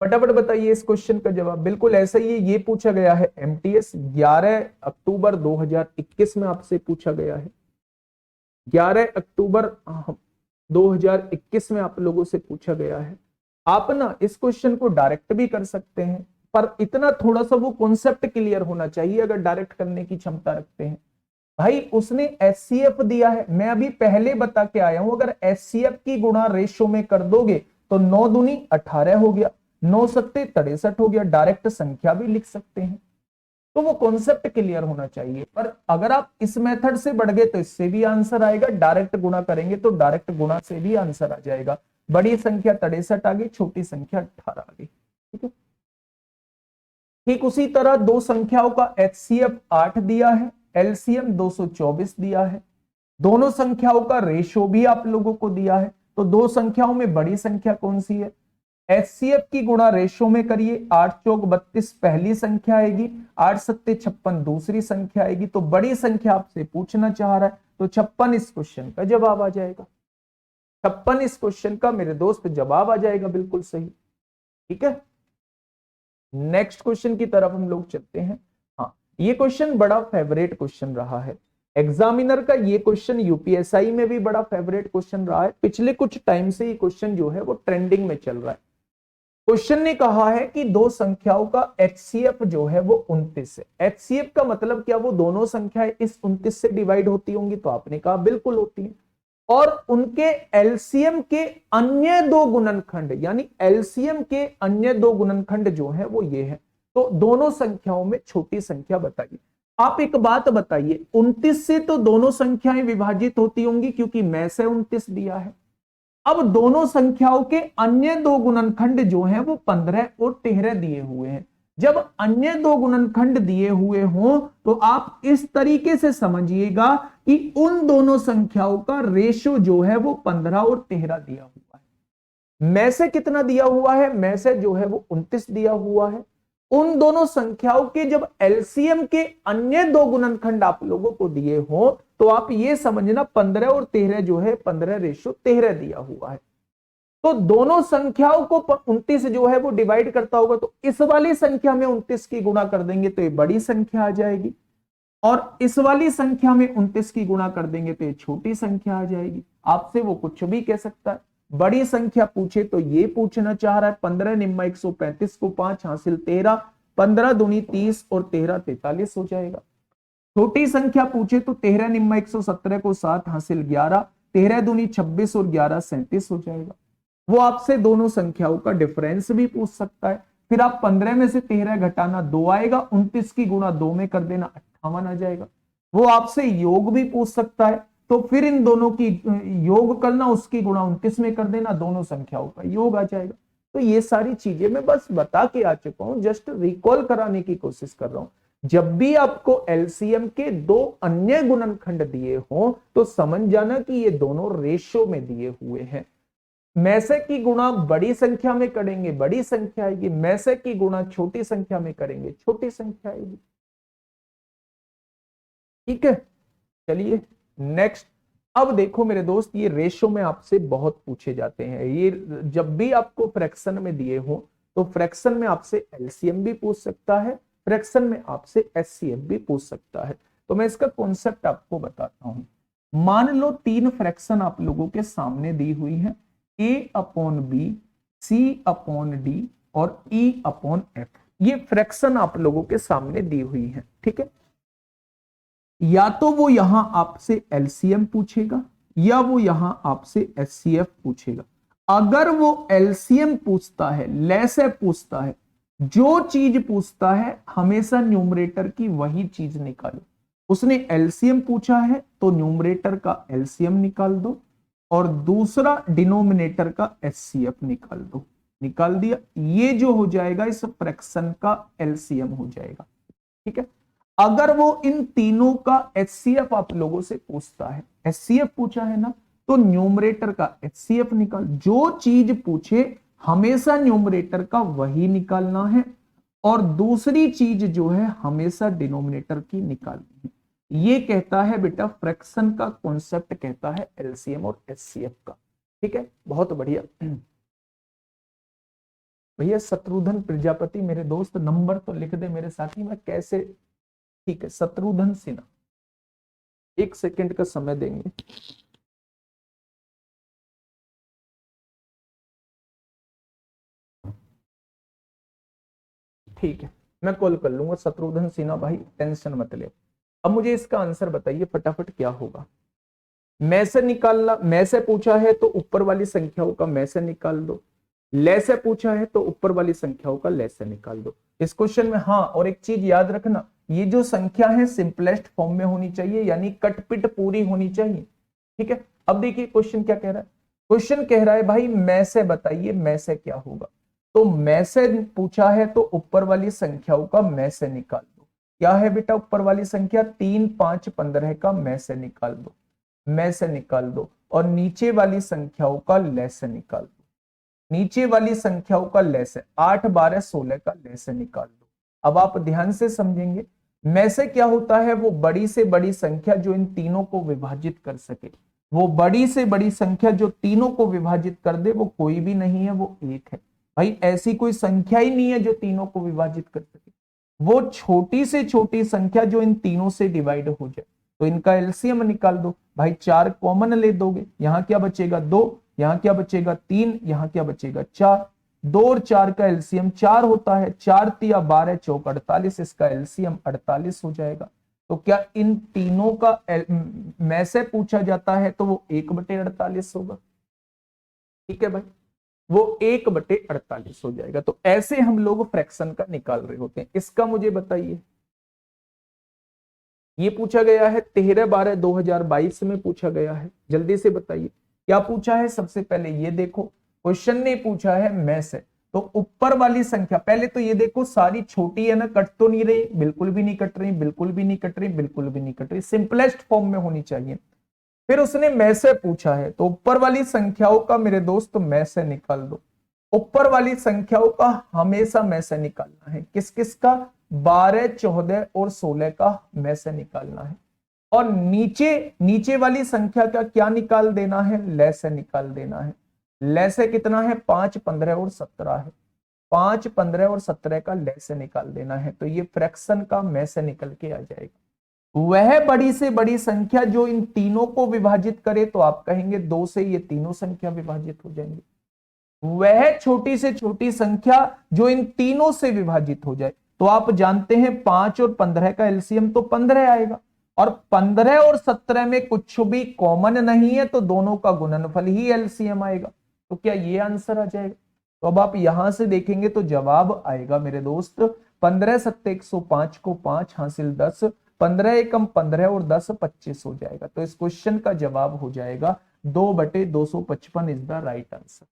फटाफट बताइए इस क्वेश्चन का जवाब। बिल्कुल ऐसा ही है, ये पूछा गया है एमटीएस 11 अक्टूबर 2021 में आपसे पूछा गया है। 11 अक्टूबर 2021 में आप लोगों से पूछा गया है। आप ना इस क्वेश्चन को डायरेक्ट भी कर सकते हैं, पर इतना थोड़ा सा वो कॉन्सेप्ट क्लियर होना चाहिए अगर डायरेक्ट करने की क्षमता रखते हैं। भाई उसने एचसीएफ दिया है, मैं अभी पहले बता के आया हूं, अगर एचसीएफ की गुणा रेशो में कर दोगे तो 9 दूनी 18 हो गया, 9 सत्ते 63 हो गया। डायरेक्ट संख्या भी लिख सकते हैं, तो वो कॉन्सेप्ट क्लियर होना चाहिए। पर अगर आप इस मेथड से बढ़ गए तो इससे भी आंसर आएगा, डायरेक्ट गुणा करेंगे तो डायरेक्ट गुणा से भी आंसर आ जाएगा। बड़ी संख्या 63 आ गई, छोटी संख्या 18 आ गई। ठीक है, ठीक उसी तरह दो संख्याओं का एचसीएफ 8 दिया है, एलसीएम 224 दिया है। दोनों संख्याओं का रेशो भी आप लोगों को दिया है। तो दो संख्याओं में बड़ी संख्या कौन सी है? एचसीएफ की गुणा रेशो में करिए, 8 चौक 32 पहली संख्या आएगी, 8 सत्ते 56 दूसरी संख्या आएगी। तो बड़ी संख्या आपसे पूछना चाह रहा है, तो 56 इस क्वेश्चन का जवाब आ जाएगा। 56 इस क्वेश्चन का मेरे दोस्त जवाब आ जाएगा, बिल्कुल सही। ठीक है, नेक्स्ट क्वेश्चन की तरफ हम लोग चलते हैं। हाँ, ये क्वेश्चन बड़ा फेवरेट क्वेश्चन रहा है एग्जामिनर का। ये क्वेश्चन यूपीएसआई में भी बड़ा फेवरेट क्वेश्चन रहा है। पिछले कुछ टाइम से ये क्वेश्चन जो है वो ट्रेंडिंग में चल रहा है। क्वेश्चन ने कहा है कि दो संख्याओं का एचसीएफ जो है वो 29 है। एचसीएफ का मतलब क्या, वो दोनों संख्याएं इस 29 से डिवाइड होती होंगी? तो आपने कहा बिल्कुल होती है। और उनके एलसीएम के अन्य दो गुणनखंड, यानी एलसीएम के अन्य दो गुणनखंड जो है वो ये है। तो दोनों संख्याओं में छोटी संख्या बताइए। आप एक बात बताइए, 29 से तो दोनों संख्याएं विभाजित होती होंगी क्योंकि मैं से 29 दिया है। अब दोनों संख्याओं के अन्य दो गुणनखंड जो हैं वो 15 और 13 दिए हुए हैं। जब अन्य दो गुणनखंड दिए हुए हों तो आप इस तरीके से समझिएगा कि उन दोनों संख्याओं का रेशो जो है वो 15 और 13 दिया हुआ है। में से कितना दिया हुआ है? में से जो है वो 29 दिया हुआ है। उन दोनों संख्याओं के जब एलसीएम के अन्य दो गुणनखंड आप लोगों को दिए हो तो आप ये समझना 15 और 13 जो है 15:13 दिया हुआ है। तो दोनों संख्याओं को 29 जो है वो डिवाइड करता होगा तो इस वाली संख्या में 29 की गुणा कर देंगे तो ये बड़ी संख्या आ जाएगी, और इस वाली संख्या में 29 की गुणा कर देंगे तो ये छोटी संख्या आ जाएगी। आपसे वो कुछ भी कह सकता है। बड़ी संख्या पूछे तो ये पूछना चाह रहा है 15 निम्मा 135 को 5 हासिल 13, 15 दूनी 30 और 13 43 हो जाएगा। छोटी संख्या पूछे तो 13 निम्मा 117 को 7 हासिल 11, 13 दूनी 26 और 11 37 हो जाएगा। वो आपसे दोनों संख्याओं का डिफरेंस भी पूछ सकता है। फिर आप 15 में से 13 घटाना 2 आएगा, 29 की गुणा 2 में कर देना 58 आ जाएगा। वो आपसे योग भी पूछ सकता है, तो फिर इन दोनों की योग करना, उसकी गुणा 29 में कर देना, दोनों संख्याओं का योग आ जाएगा। तो ये सारी चीजें मैं बस बता के आ चुका हूं, जस्ट रिकॉल कराने की कोशिश कर रहा हूं। जब भी आपको एलसीएम के दो अन्य गुणनखंड दिए हों तो समझ जाना कि ये दोनों रेशो में दिए हुए हैं। में से की गुणा बड़ी संख्या में करेंगे बड़ी संख्या आएगी, में से की गुणा छोटी संख्या में करेंगे छोटी संख्या आएगी। ठीक है, चलिए नेक्स्ट। अब देखो मेरे दोस्त, ये रेशो में आपसे बहुत पूछे जाते हैं। ये जब भी आपको फ्रैक्शन में दिए हो तो फ्रैक्शन में आपसे एलसीएम भी पूछ सकता है, फ्रैक्शन में आपसे एचसीएफ भी पूछ सकता है। तो मैं इसका कॉन्सेप्ट आपको बताता हूं। मान लो तीन फ्रैक्शन आप लोगों के सामने दी हुई है, A/B, C/D और E/F। ये फ्रैक्शन आप लोगों के सामने दी हुई है। ठीक है, या तो वो यहां आपसे एलसीएम पूछेगा या वो यहां आपसे एचसीएफ पूछेगा। अगर वो एलसीएम पूछता है, लैसे पूछता है, जो चीज पूछता है हमेशा न्यूमरेटर की वही चीज निकालो। उसने एलसीएम पूछा है तो न्यूमरेटर का एलसीएम निकाल दो और दूसरा डिनोमिनेटर का एचसीएफ निकाल दो। निकाल दिया, ये जो हो जाएगा इस फ्रैक्शन का एलसीएम हो जाएगा। ठीक है, अगर वो इन तीनों का एचसीएफ आप लोगों से पूछता है, एचसीएफ पूछा है ना, तो न्यूमरेटर का एचसीएफ निकाल। जो चीज पूछे हमेशा न्यूमरेटर का वही निकालना है और दूसरी चीज जो है हमेशा डिनोमिनेटर की निकालनी है। ये कहता है बेटा फ्रैक्शन का कॉन्सेप्ट, कहता है एलसीएम और एचसीएफ का। ठीक है, बहुत बढ़िया भैया। शत्रुघ्न प्रजापति मेरे दोस्त, नंबर तो लिख दे मेरे साथी, मैं कैसे। ठीक है, शत्रुघ्न सिन्हा, 1 सेकंड का समय देंगे। ठीक है, मैं कॉल कर लूंगा शत्रुघ्न सिन्हा भाई, टेंशन मत ले। अब मुझे इसका आंसर बताइए फटाफट क्या होगा। में से निकालना, में से पूछा है तो ऊपर वाली संख्याओं का में से निकाल दो, ले से पूछा है तो ऊपर वाली संख्याओं का ले से निकाल दो इस क्वेश्चन में। हाँ, और एक चीज याद रखना, ये जो संख्या है सिंपलेस्ट फॉर्म में होनी चाहिए, यानी कटपिट पूरी होनी चाहिए। ठीक है, अब देखिए क्वेश्चन क्या कह रहा है। क्वेश्चन कह रहा है भाई में से बताइए में से क्या होगा। तो में से पूछा है तो ऊपर वाली संख्याओं का में से निकाल दो। क्या है बेटा ऊपर वाली संख्या? 3, 5, 15 का में से निकाल दो, में से निकाल दो, और नीचे वाली संख्याओं का ले से निकाल दो। नीचे वाली संख्याओं का ले से 8, 12, 16 का ले से निकाल दो। अब आप ध्यान से समझेंगे, में से क्या होता है? वो बड़ी से बड़ी संख्या जो इन तीनों को विभाजित कर सके। वो बड़ी से बड़ी संख्या जो तीनों को विभाजित कर दे वो कोई भी नहीं है, वो एक है। भाई ऐसी कोई संख्या ही नहीं है जो तीनों को विभाजित कर सके। वो छोटी से छोटी संख्या जो इन तीनों से डिवाइड हो जाए। तो इनका एलसीएम निकाल दो भाई, 4 कॉमन ले दोगे, यहां क्या बचेगा? 2, यहां क्या बचेगा? 3, यहां क्या बचेगा? 4। 2 और 4 का एलसीएम 4 होता है। 4 तिया 12 चौक 48, इसका एलसीएम 48 हो जाएगा। तो क्या इन तीनों का में से पूछा जाता है तो वो 1/48 होगा। ठीक है भाई, वो 1/48 हो जाएगा। तो ऐसे हम लोग फ्रैक्शन का निकाल रहे होते हैं। इसका मुझे बताइए, ये पूछा गया है 13/12/2022 में पूछा गया है। जल्दी से बताइए क्या पूछा है। सबसे पहले ये देखो, क्वेश्चन ने पूछा है में से, तो ऊपर वाली संख्या पहले तो ये देखो सारी छोटी है ना, कट तो नहीं रही, बिल्कुल भी नहीं कट रही, बिल्कुल भी नहीं कट रही, बिल्कुल भी नहीं कट रही, सिंपलेस्ट फॉर्म में होनी चाहिए। फिर उसने में से पूछा है, तो ऊपर वाली संख्याओं का मेरे दोस्त में से निकाल दो। ऊपर वाली संख्याओं का हमेशा में से निकालना है। किस किस का? 12, 14 और 16 का में से निकालना है। और नीचे नीचे वाली संख्या का क्या निकाल देना है? ले से निकाल देना है। ले से कितना है? 5, 15 और 17 है। 5, 15 और 17 का ले से निकाल देना है। तो ये फ्रैक्शन का में से निकल के आ जाएगा। वह बड़ी से बड़ी संख्या जो इन तीनों को विभाजित करे, तो आप कहेंगे 2 से ये तीनों संख्या विभाजित हो जाएंगे। वह छोटी से छोटी संख्या जो इन तीनों से विभाजित हो जाए, तो आप जानते हैं 5 और 15 का एलसीएम तो 15 आएगा, और 15 और 17 में कुछ भी कॉमन नहीं है, तो दोनों का गुणनफल ही एलसीएम आएगा। तो क्या ये आंसर आ जाएगा? तो अब आप यहां से देखेंगे तो जवाब आएगा मेरे दोस्त 15 7 105 को 5 हासिल 10, 15 एकम 15 और 10 25 हो जाएगा। तो इस क्वेश्चन का जवाब हो जाएगा 2/255 इज द राइट आंसर।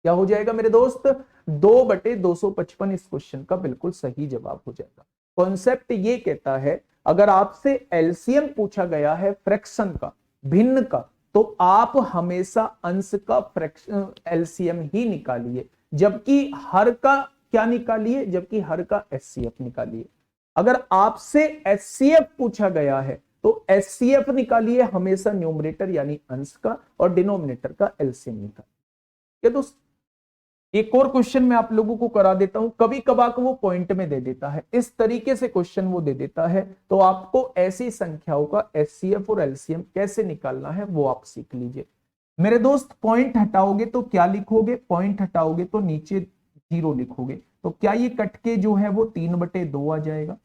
क्या हो जाएगा मेरे दोस्त? 2/255 इस क्वेश्चन का बिल्कुल सही जवाब हो जाएगा। कॉन्सेप्ट ये कहता है, अगर आपसे एलसीएम पूछा गया है फ्रैक्शन का, भिन्न का, तो आप हमेशा अंश का फ्रैक्शन एलसीएम ही निकालिए, जबकि हर का क्या निकालिए? जबकि हर का एचसीएफ निकालिए। अगर आपसे एचसीएफ पूछा गया है तो एचसीएफ निकालिए हमेशा न्यूमरेटर यानी अंश का, और डिनोमिनेटर का एलसीएम निकालिए। दोस्त एक और क्वेश्चन मैं आप लोगों को करा देता हूं, कभी कभार वो पॉइंट में दे देता है, इस तरीके से क्वेश्चन वो दे देता है, तो आपको ऐसी संख्याओं का एचसीएफ और एलसीएम कैसे निकालना है वो आप सीख लीजिए। मेरे दोस्त पॉइंट हटाओगे तो क्या लिखोगे? पॉइंट हटाओगे तो नीचे 0 लिखोगे, तो क्या ये कट के जो है वो 3/2 आ जाएगा।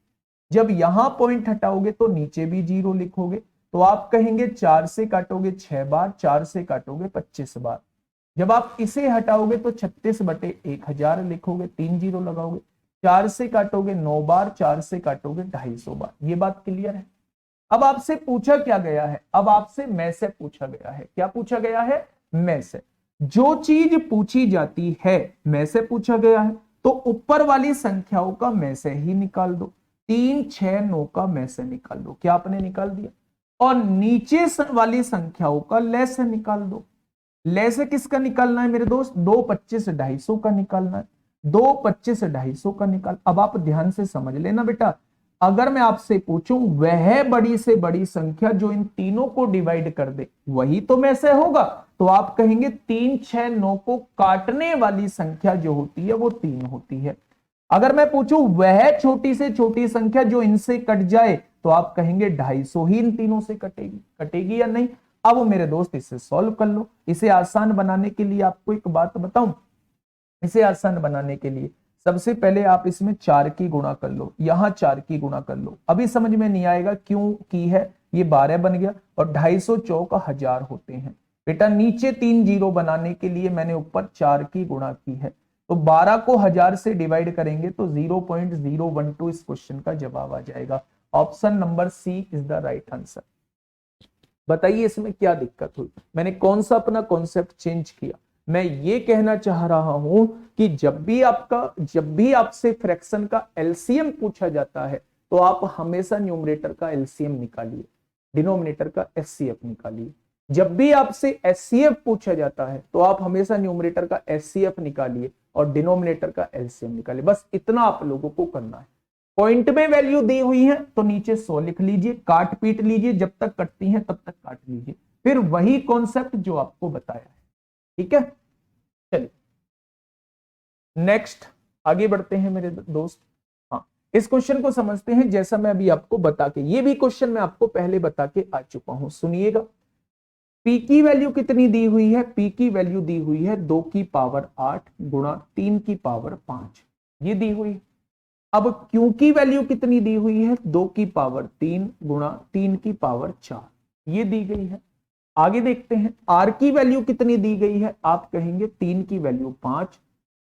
जब यहां पॉइंट हटाओगे तो नीचे भी 0 लिखोगे, तो आप कहेंगे 4 से काटोगे 6 बार, 4 से काटोगे 25 बार। जब आप इसे हटाओगे तो 36/1000 लिखोगे, 3 0 लगाओगे। 4 से काटोगे 9 बार, 4 से काटोगे 250 बार। ये बात क्लियर है। अब आपसे पूछा क्या गया है? अब आपसे में से पूछा गया है। क्या पूछा गया है? में से। जो चीज पूछी जाती है में से पूछा गया है, तो ऊपर वाली संख्याओं का में से ही निकाल दो। 3, 6, 9 का में से निकाल दो। क्या आपने निकाल दिया? और नीचे वाली संख्याओं का ले से निकाल दो। ले से किसका निकालना है मेरे दोस्त? 2, 25, 250 का निकालना है। 2, 25, 250 का निकाल। अब आप ध्यान से समझ लेना बेटा, अगर मैं आपसे पूछूं वह बड़ी से बड़ी संख्या जो इन तीनों को डिवाइड कर दे, वही तो में से होगा। तो आप कहेंगे 3, 6, 9 को काटने वाली संख्या जो होती है वो 3 होती है। अगर मैं पूछूं वह छोटी से छोटी संख्या जो इनसे कट जाए, तो आप कहेंगे 250 ही इन तीनों से कटेगी। कटेगी या नहीं? अब मेरे दोस्त इसे सॉल्व कर लो। इसे आसान बनाने के लिए आपको एक बात बताऊं, इसे आसान बनाने के लिए सबसे पहले आप इसमें 4 की गुणा कर लो, यहां 4 की गुणा कर लो। अभी समझ में नहीं आएगा क्यों की है, ये 12 बन गया, और 250 चौक 1000 होते हैं। बेटा नीचे 3 0 बनाने के लिए मैंने ऊपर 4 की गुणा की है, तो 12 को 1000 से डिवाइड करेंगे तो 0.012 इस क्वेश्चन का जवाब आ जाएगा। Option number C is the right answer. बताइए इसमें क्या दिक्कत हुई? मैंने कौन सा अपना कॉन्सेप्ट चेंज किया? मैं ये कहना चाह रहा हूं कि जब भी आपसे फ्रैक्शन का एलसीएम पूछा जाता है, तो आप हमेशा न्यूमरेटर का एलसीएम निकालिए, डिनोमिनेटर का एचसीएफ निकालिए। जब भी आपसे एचसीएफ पूछा जाता है, तो आप हमेशा न्यूमरेटर का एचसीएफ निकालिए और डिनोमिनेटर का एलसीएम निकालिए। बस इतना आप लोगों को करना है। पॉइंट में वैल्यू दी हुई है तो नीचे 100 लिख लीजिए, काट पीट लीजिए, जब तक कटती हैं तब तक काट लीजिए, फिर वही कॉन्सेप्ट जो आपको बताया है। ठीक है, चलिए नेक्स्ट आगे बढ़ते हैं मेरे दोस्त। हाँ, इस क्वेश्चन को समझते हैं जैसा मैं अभी आपको बता के, ये भी क्वेश्चन मैं आपको पहले बता के आ चुका हूं, सुनिएगा। पी की वैल्यू कितनी दी हुई है? पी की वैल्यू दी हुई है 2 की पावर 8 गुणा 3 की पावर 5, ये दी हुई है। अब क्यू की वैल्यू कितनी दी हुई है? 2 की पावर 3 गुणा 3 की पावर 4, ये दी गई है। आगे देखते हैं आर की वैल्यू कितनी दी गई है, आप कहेंगे 3 की वैल्यू 5,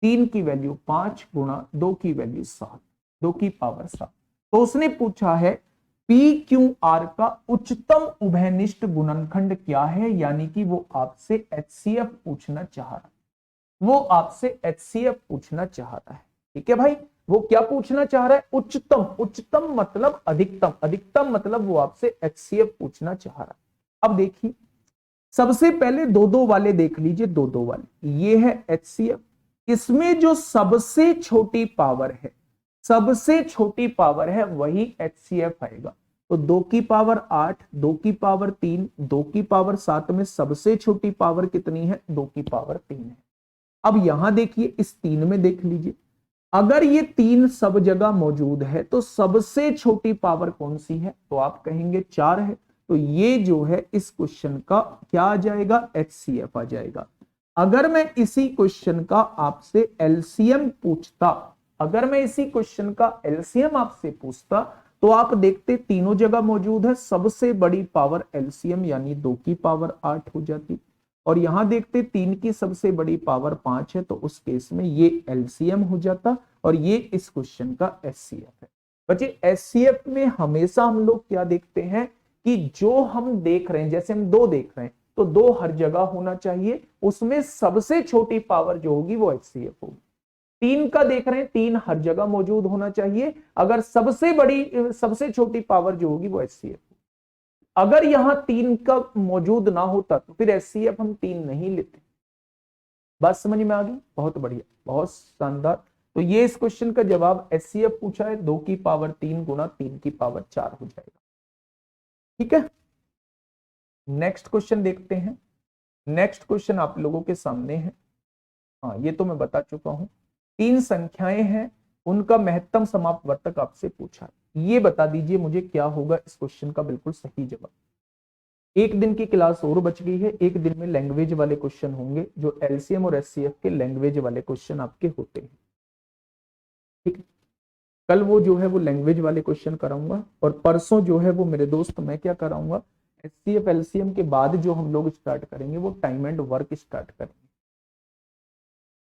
3 की वैल्यू 5 गुणा 2 की वैल्यू 7, 2 की पावर 7। तो उसने पूछा है पी क्यू आर का उच्चतम उभयनिष्ठ गुणनखंड क्या है, यानी कि वो आपसे एचसीएफ पूछना चाह रहा है, वो आपसे एचसीएफ पूछना चाह रहा है। ठीक है भाई, वो क्या पूछना चाह रहा है, उच्चतम, उच्चतम मतलब अधिकतम, अधिकतम मतलब वो आपसे एचसीएफ पूछना चाह रहा है। अब देखिए सबसे पहले दो दो वाले देख लीजिए, दो दो वाले, ये है एचसीएफ, इसमें जो सबसे छोटी पावर है, सबसे छोटी पावर है वही एचसीएफ आएगा। तो 2 की पावर 8, 2 की पावर 3, 2 की पावर 7 में सबसे छोटी पावर कितनी है, 2 की पावर 3 है। अब यहां देखिए इस 3 में देख लीजिए, अगर ये 3 सब जगह मौजूद है तो सबसे छोटी पावर कौन सी है, तो आप कहेंगे 4 है। तो ये जो है इस क्वेश्चन का क्या आ जाएगा, एचसीएफ आ जाएगा। अगर मैं इसी क्वेश्चन का आपसे एलसीएम पूछता, अगर मैं इसी क्वेश्चन का एलसीएम आपसे पूछता तो आप देखते तीनों जगह मौजूद है, सबसे बड़ी पावर एलसीएम यानी 2 की पावर 8 हो जाती, और यहां देखते 3 की सबसे बड़ी पावर 5 है, तो उस केस में ये एलसीएम हो जाता और ये इस क्वेश्चन का एचसीएफ है। बच्चे एचसीएफ में हमेशा हम लोग क्या देखते हैं कि जो हम देख रहे हैं, जैसे हम 2 देख रहे हैं तो 2 हर जगह होना चाहिए, उसमें सबसे छोटी पावर जो होगी वो एचसीएफ होगी। 3 का देख रहे हैं, 3 हर जगह मौजूद होना चाहिए, अगर सबसे बड़ी सबसे छोटी पावर जो होगी वो एचसीएफ। अगर यहां 3 का मौजूद ना होता तो फिर एचसीएफ हम 3 नहीं लेते। बात समझ में आ गई, बहुत बढ़िया, बहुत शानदार। तो ये इस क्वेश्चन का जवाब एचसीएफ पूछा है, 2 की पावर 3 गुना 3 की पावर 4 हो जाएगा। ठीक है, नेक्स्ट क्वेश्चन देखते हैं। नेक्स्ट क्वेश्चन आप लोगों के सामने है। हाँ ये तो मैं बता चुका हूं, 3 संख्याएं हैं, उनका महत्तम समापवर्तक आपसे पूछा है। ये बता दीजिए मुझे क्या होगा इस क्वेश्चन का बिल्कुल सही जवाब। एक दिन की क्लास और बच गई है, एक दिन में लैंग्वेज वाले क्वेश्चन होंगे, जो एलसीएम और एचसीएफ के लैंग्वेज वाले क्वेश्चन आपके होते हैं। ठीक है, कल वो जो है वो लैंग्वेज वाले क्वेश्चन कराऊंगा, और परसों जो है वो मेरे दोस्त मैं क्या कराऊंगा, एचसीएफ एलसीएम के बाद जो हम लोग स्टार्ट करेंगे वो टाइम एंड वर्क स्टार्ट करेंगे।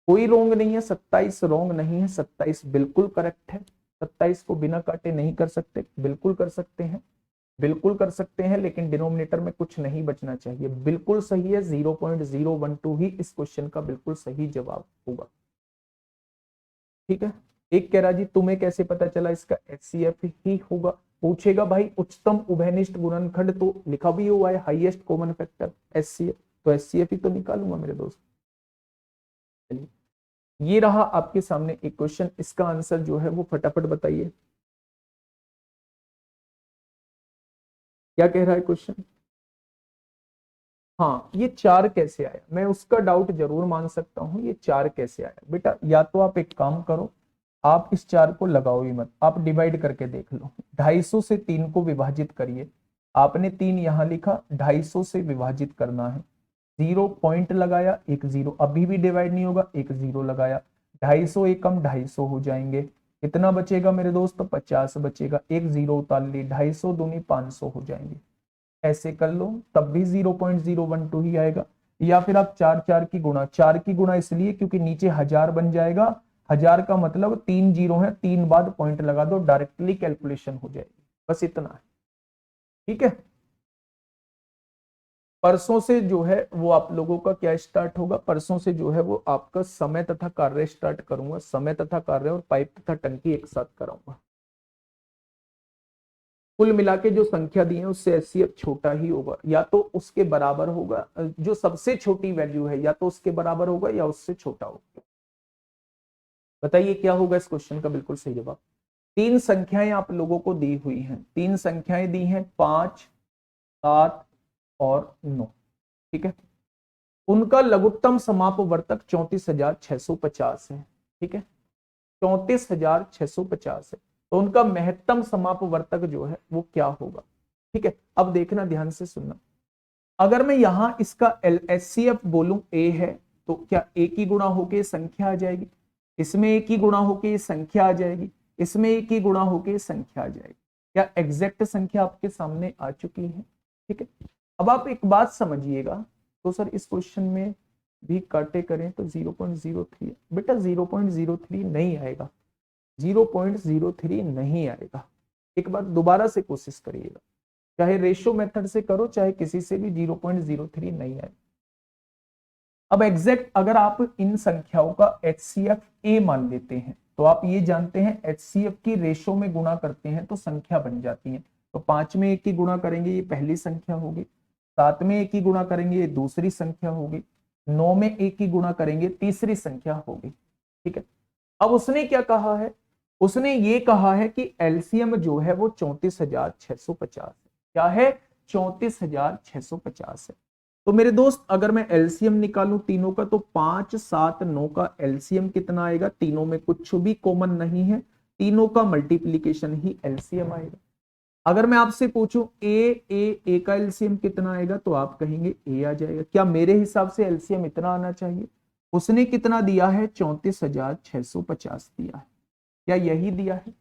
कोई रोंग नहीं है, 27 रोंग नहीं है, 27 बिल्कुल करेक्ट है। 27 को बिना काटे नहीं कर सकते, बिल्कुल कर सकते हैं, बिल्कुल कर सकते हैं, लेकिन डिनोमिनेटर में कुछ नहीं बचना चाहिए। बिल्कुल सही है, 0.012 ही इस क्वेश्चन का बिल्कुल सही जवाब होगा। ठीक है, एक कह रहा जी तुम्हें कैसे पता चला इसका एचसीएफ ही होगा, पूछेगा भाई उच्चतम उभयनिष्ठ गुणनखंड तो लिखा भी हुआ है, हाईएस्ट कॉमन फैक्टर एचसीएफ, तो एचसीएफ ही तो निकालूंगा मेरे दोस्त। चलिए ये रहा आपके सामने एक क्वेश्चन, इसका आंसर जो है वो फटाफट बताइए, क्या कह रहा है क्वेश्चन। हाँ ये 4 कैसे आया, मैं उसका डाउट जरूर मान सकता हूं, ये 4 कैसे आया बेटा। या तो आप एक काम करो, आप इस 4 को लगाओ ही मत, आप डिवाइड करके देख लो। 250 से 3 को विभाजित करिए, आपने 3 यहां लिखा, 250 से विभाजित करना है, 0 पॉइंट लगाया, एक 0, अभी भी डिवाइड नहीं होगा, एक 0 लगाया, 250 एक कम 250 हो जाएंगे, कितना बचेगा मेरे दोस्त, 50 बचेगा, एक 0 उतार ली, 250 दूनी 500 हो जाएंगे। ऐसे कर लो तब भी 0.012 ही आएगा। या फिर आप 4 4 की गुणा, 4 की गुणा इसलिए क्योंकि नीचे 1000 बन जाएगा, 1000 का मतलब 3 जीरो है, 3 बाद पॉइंट लगा दो, डायरेक्टली कैलकुलेशन हो जाएगी, बस इतना है। ठीक है, परसों से जो है वो आप लोगों का क्या स्टार्ट होगा, परसों से जो है वो आपका समय तथा कार्य स्टार्ट करूंगा, समय तथा कार्य और पाइप तथा टंकी एक साथ कराऊंगा। कुल मिला के जो संख्या दी है उससे एचसीएफ छोटा ही होगा, या तो उसके बराबर होगा, जो सबसे छोटी वैल्यू है या तो उसके बराबर होगा या उससे छोटा होगा। बताइए क्या होगा इस क्वेश्चन का बिल्कुल सही जवाब। 3 संख्याएं आप लोगों को दी हुई हैं, 3 संख्याएं दी हैं 5, 7 और 9। ठीक है, उनका लघुत्तम समापवर्तक 34,650 है। ठीक है, 34,650 है, तो उनका महत्तम समापवर्तक जो है वो क्या होगा। ठीक है, अब देखना ध्यान से सुनना, अगर मैं यहां इसका एचसीएफ बोलूं ए है, तो क्या ए की गुणा होके संख्या आ जाएगी, इसमें ए की गुणा होके संख्या आ जाएगी, इसमें ए की गुणा होके संख्या आ जाएगी। क्या एग्जैक्ट संख्या आपके सामने आ चुकी है। ठीक है, अब आप एक बात समझिएगा, तो सर इस क्वेश्चन में भी काटे करें तो 0.03, बेटा 0.03 नहीं आएगा, 0.03 नहीं आएगा। एक बार दोबारा से कोशिश करिएगा, चाहे रेशियो मेथड से करो चाहे किसी से भी, 0.03 नहीं आएगा। अब एग्जैक्ट अगर आप इन संख्याओं का HCF A मान लेते हैं तो आप ये जानते हैं HCF की रेशो में गुणा करते हैं तो संख्या बन जाती है। तो 5 में 1 की गुणा करेंगे ये पहली संख्या होगी, 7 में 1 की गुणा करेंगे ये दूसरी संख्या होगी, 9 में 1 की गुणा करेंगे तीसरी संख्या होगी। ठीक है, अब उसने क्या कहा है, उसने ये कहा है कि एलसीएम जो है वो 34,650 है। क्या है, 34,650 है। तो मेरे दोस्त अगर मैं एलसीएम निकालूं तीनों का तो 5, 7, 9 का एलसीएम कितना आएगा, तीनों में कुछ भी कॉमन नहीं है, तीनों का मल्टीप्लीकेशन ही एलसीएम आएगा। अगर मैं आपसे पूछूं ए का एलसीएम कितना आएगा तो आप कहेंगे ए आ जाएगा। क्या मेरे हिसाब से एलसीएम इतना आना चाहिए? उसने कितना दिया है, 34,650 दिया है। क्या यही दिया है?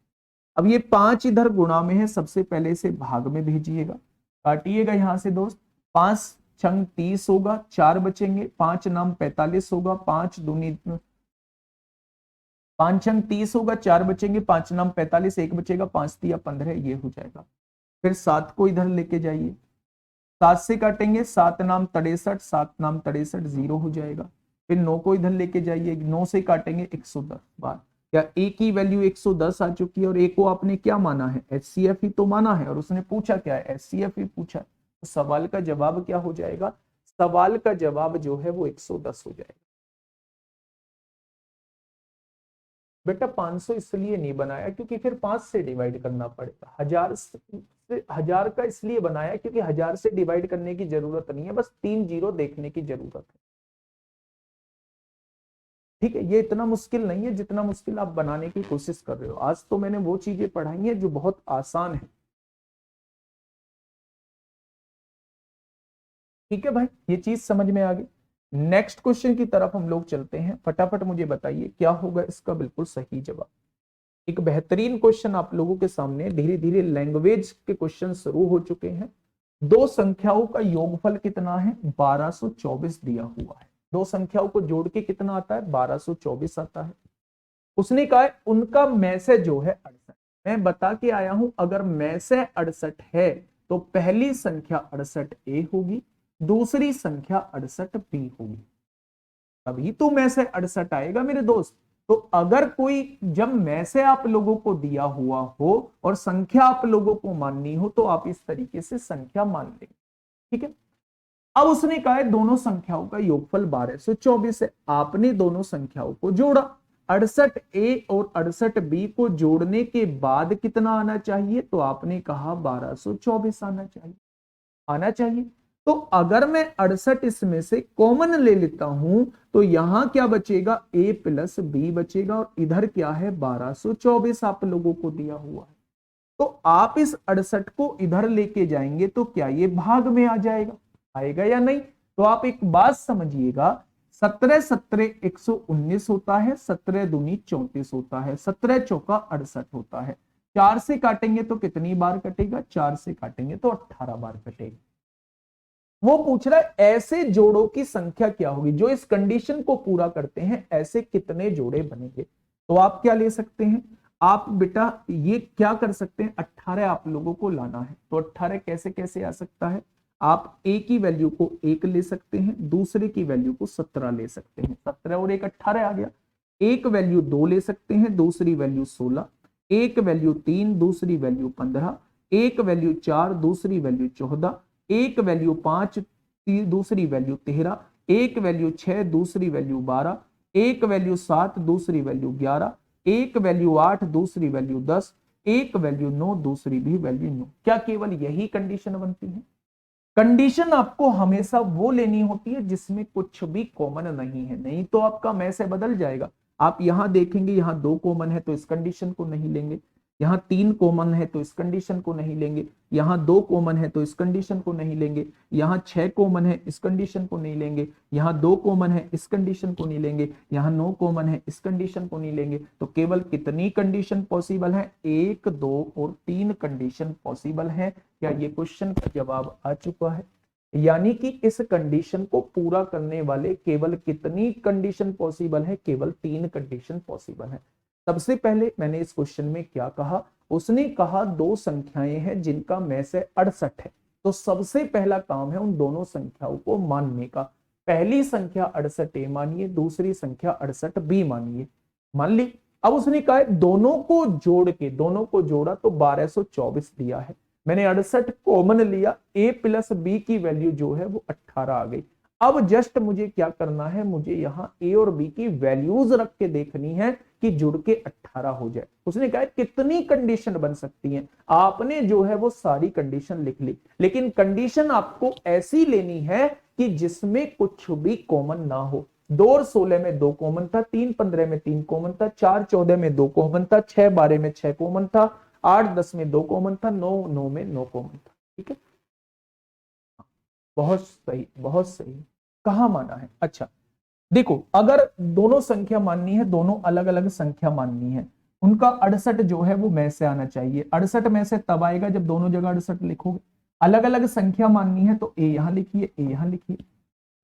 अब ये 5 इधर गुणा में है, सबसे पहले से भाग में भेजिएगा, काटिएगा यहां से दोस्त, 5 छंग 30 होगा, 4 बचेंगे, 5 नाम 45 होगा, 5 दूनी 5 छंग 30 होगा, 4 बचेंगे, 5 नाम 45, 1 बचेगा, 5 तिया 15, ये हो जाएगा। फिर 7 को इधर लेके जाइए, 7 से काटेंगे, 7 नाम 63, 7 नाम 63, 0 हो जाएगा। फिर 9 को इधर लेके जाइए, 9 से काटेंगे 110 बार। क्या ए की वैल्यू 110 आ चुकी है और ए को आपने क्या माना है, HCF ही तो माना है, और उसने पूछा क्या है, HCF ही पूछा है। तो सवाल का जवाब क्या हो जाएगा, सवाल का जवाब जो है वो 110 हो जाएगा। बेटा 500 इसलिए नहीं बनाया क्योंकि फिर 5 से डिवाइड करना पड़ेगा, 1000 का इसलिए बनाया क्योंकि 1000 से डिवाइड करने की जरूरत नहीं है, बस 3 जीरो देखने की जरूरत है। ठीक है, ये इतना मुश्किल नहीं है जितना मुश्किल आप बनाने की कोशिश कर रहे हो। आज तो मैंने वो चीजें पढ़ाई हैं जो बहुत आसान है। ठीक है भाई, ये चीज समझ में आ गई। नेक्स्ट क्वेश्चन की तरफ हम लोग चलते हैं, फटाफट मुझे बताइए क्या होगा इसका बिल्कुल सही जवाब। एक बेहतरीन क्वेश्चन आप लोगों के सामने, धीरे धीरे लैंग्वेज के क्वेश्चन शुरू हो चुके हैं। दो संख्याओं का योगफल कितना है, 1224 दिया हुआ है। दो संख्याओं को जोड़ के कितना आता है, 1224 आता है। उसने कहा है उनका में से जो है 68। मैं बता के आया हूं अगर में से 68 है तो पहली संख्या 68 ए होगी, दूसरी संख्या 68 बी होगी, तभी तो में से 68 आएगा मेरे दोस्त। तो अगर कोई जब में से आप लोगों को दिया हुआ हो और संख्या आप लोगों को माननी हो तो आप इस तरीके से संख्या मान लेंगे। ठीक है, अब उसने कहा है दोनों संख्याओं का योगफल 1224 है। आपने दोनों संख्याओं को जोड़ा, 68 ए और 68 बी को जोड़ने के बाद कितना आना चाहिए, तो आपने कहा 1224 आना चाहिए, आना चाहिए। तो अगर मैं 68 इसमें से कॉमन ले लेता हूं तो यहां क्या बचेगा, a प्लस बी बचेगा, और इधर क्या है 1224 आप लोगों को दिया हुआ है। तो आप इस 68 को इधर लेके जाएंगे तो क्या ये भाग में आ जाएगा, आएगा या नहीं? तो आप एक बात समझिएगा, 17 17 119 होता है, 17 दूनी 34 होता है, 17 चौका 68 होता है। 4 से काटेंगे तो कितनी बार कटेगा, 4 से काटेंगे तो 18 बार कटेगा। वो पूछ रहा है ऐसे जोड़ों की संख्या क्या होगी जो इस कंडीशन को पूरा करते हैं, ऐसे कितने जोड़े बनेंगे। तो आप क्या ले सकते हैं, आप बेटा ये क्या कर सकते हैं, 18 आप लोगों को लाना है। तो 18 कैसे कैसे आ सकता है, आप ए की वैल्यू को 1 ले सकते हैं, दूसरे की वैल्यू को 17 ले सकते हैं, 17 और 1 18 आ गया। एक वैल्यू 2 ले सकते हैं, दूसरी वैल्यू 16, एक वैल्यू 3, दूसरी वैल्यू 15, एक वैल्यू 4, दूसरी वैल्यू 14, एक वैल्यू 5, दूसरी वैल्यू 13, एक वैल्यू 6, दूसरी वैल्यू 12, एक वैल्यू 7, दूसरी वैल्यू 11, एक वैल्यू 8, दूसरी वैल्यू 10, एक वैल्यू 9, दूसरी भी वैल्यू 9। क्या केवल यही कंडीशन बनती है? कंडीशन आपको हमेशा वो लेनी होती है जिसमें कुछ भी कॉमन नहीं है, नहीं तो आपका में से बदल जाएगा। आप यहां देखेंगे यहां 2 कॉमन है तो इस कंडीशन को नहीं लेंगे, यहां 3 कॉमन है तो इस कंडीशन को नहीं लेंगे, यहां 2 कॉमन है तो इस कंडीशन को नहीं लेंगे, यहां 6 कॉमन है इस कंडीशन को नहीं लेंगे, यहां 2 कॉमन है इस कंडीशन को नहीं लेंगे, यहां 9 कॉमन है इस कंडीशन को नहीं लेंगे। तो केवल कितनी कंडीशन पॉसिबल है, 1, 2 और 3 कंडीशन पॉसिबल है। क्या ये क्वेश्चन का जवाब आ चुका है? यानी कि इस कंडीशन को पूरा करने वाले केवल कितनी कंडीशन पॉसिबल है, केवल 3 कंडीशन पॉसिबल है। सबसे पहले मैंने इस क्वेश्चन में क्या कहा, उसने कहा दो संख्याएं हैं जिनका में से 68 है, तो सबसे पहला काम है उन दोनों संख्याओं को मानने का। पहली संख्या 68 ए मानिए, दूसरी संख्या 68 बी मानिए, मान ली। अब उसने कहा दोनों को जोड़ के, दोनों को जोड़ा तो 1224 दिया है। मैंने 68 कॉमन लिया, a प्लस बी की वैल्यू जो है वो 18 आ गई। अब जस्ट मुझे क्या करना है, मुझे यहाँ a और b की वैल्यूज रख के देखनी है कि जुड़ के 18 हो जाए। उसने कहा कितनी कंडीशन बन सकती है, आपने जो है वो सारी कंडीशन लिख ली, लेकिन कंडीशन आपको ऐसी लेनी है कि जिसमें कुछ भी कॉमन ना हो। 2 और 16 में 2 कॉमन था, 3 15 में 3 कॉमन था, 4 14 में 2 कॉमन था, 6 12 में 6 कॉमन था, 8 10 में 2 कॉमन था, 9 9 में 9 कॉमन था। ठीक है, बहुत सही बहुत सही। कहां माना है, अच्छा देखो, अगर दोनों संख्या माननी है, दोनों अलग अलग संख्या माननी है, उनका 68 जो है वो में से आना चाहिए। 68 में से तब आएगा जब दोनों जगह 68 लिखोगे। अलग अलग संख्या माननी है तो ए यहां लिखिए, ए यहां लिखिए।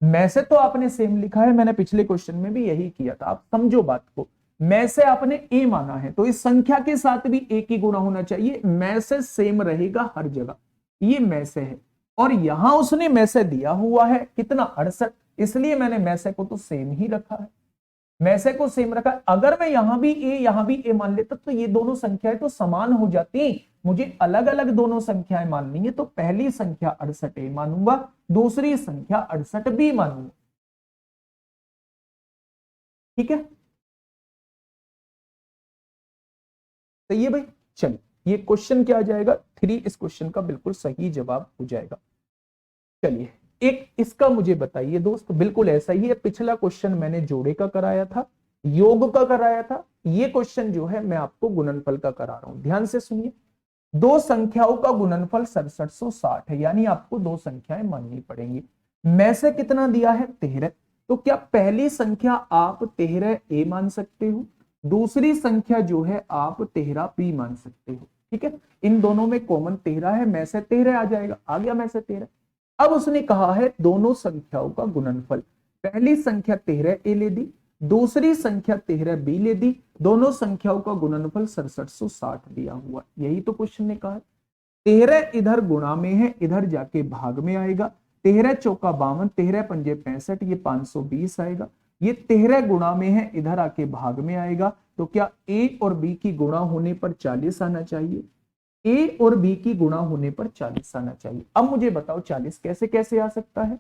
में से तो आपने सेम लिखा है, मैंने पिछले क्वेश्चन में भी यही किया था, आप समझो बात को। में से आपने ए माना है तो इस संख्या के साथ भी ए की गुणा होना चाहिए, में से सेम रहेगा हर जगह, ये में से है। और यहां उसने में से दिया हुआ है कितना, 68, इसलिए मैंने में से को तो सेम ही रखा है, में से को सेम रखा है। अगर मैं यहां भी ए यहां भी ए मान लेता तो ये दोनों संख्याएं तो समान हो जाती। मुझे अलग अलग दोनों संख्याएं माननी है, तो पहली संख्या 68 ए मानूंगा, दूसरी संख्या 68 बी मानूंगा। ठीक है, तो ये भाई चलिए, ये क्वेश्चन क्या आ जाएगा 3, इस क्वेश्चन का बिल्कुल सही जवाब हो जाएगा। चलिए एक इसका मुझे बताइए दोस्त, बिल्कुल ऐसा ही है, पिछला क्वेश्चन मैंने जोड़े का कराया था, योग का कराया था, ये क्वेश्चन जो है मैं आपको गुणनफल का करा रहा हूं। ध्यान से सुनिए, दो संख्याओं का गुणनफल 6760 है, यानी आपको दो संख्याएं माननी पड़ेंगी। में से कितना दिया है, 13। तो क्या पहली संख्या आप 13 ए मान सकते हो, दूसरी संख्या जो है आप 13 बी मान सकते हो। ठीक है, इन दोनों में कॉमन 13 है, में से 13 आ जाएगा, आ गया में से 13। अब उसने कहा है दोनों संख्याओं का गुणनफल, पहली संख्या 13 ए ले दी, दूसरी संख्या 13 बी ले दी, दोनों संख्याओं का गुणनफल 6760 दिया हुआ। यही तो क्वेश्चन ने कहा है। 13 इधर गुणा में है, इधर जाके भाग में आएगा, 13 चौका 52, 13 पंजे 65, ये 520 आएगा। ये 13 गुणा में है, इधर आके भाग में आएगा, तो क्या ए और बी की गुणा होने पर 40 आना चाहिए, ए और बी की गुणा होने पर 40 आना चाहिए। अब मुझे बताओ 40 कैसे कैसे आ सकता है,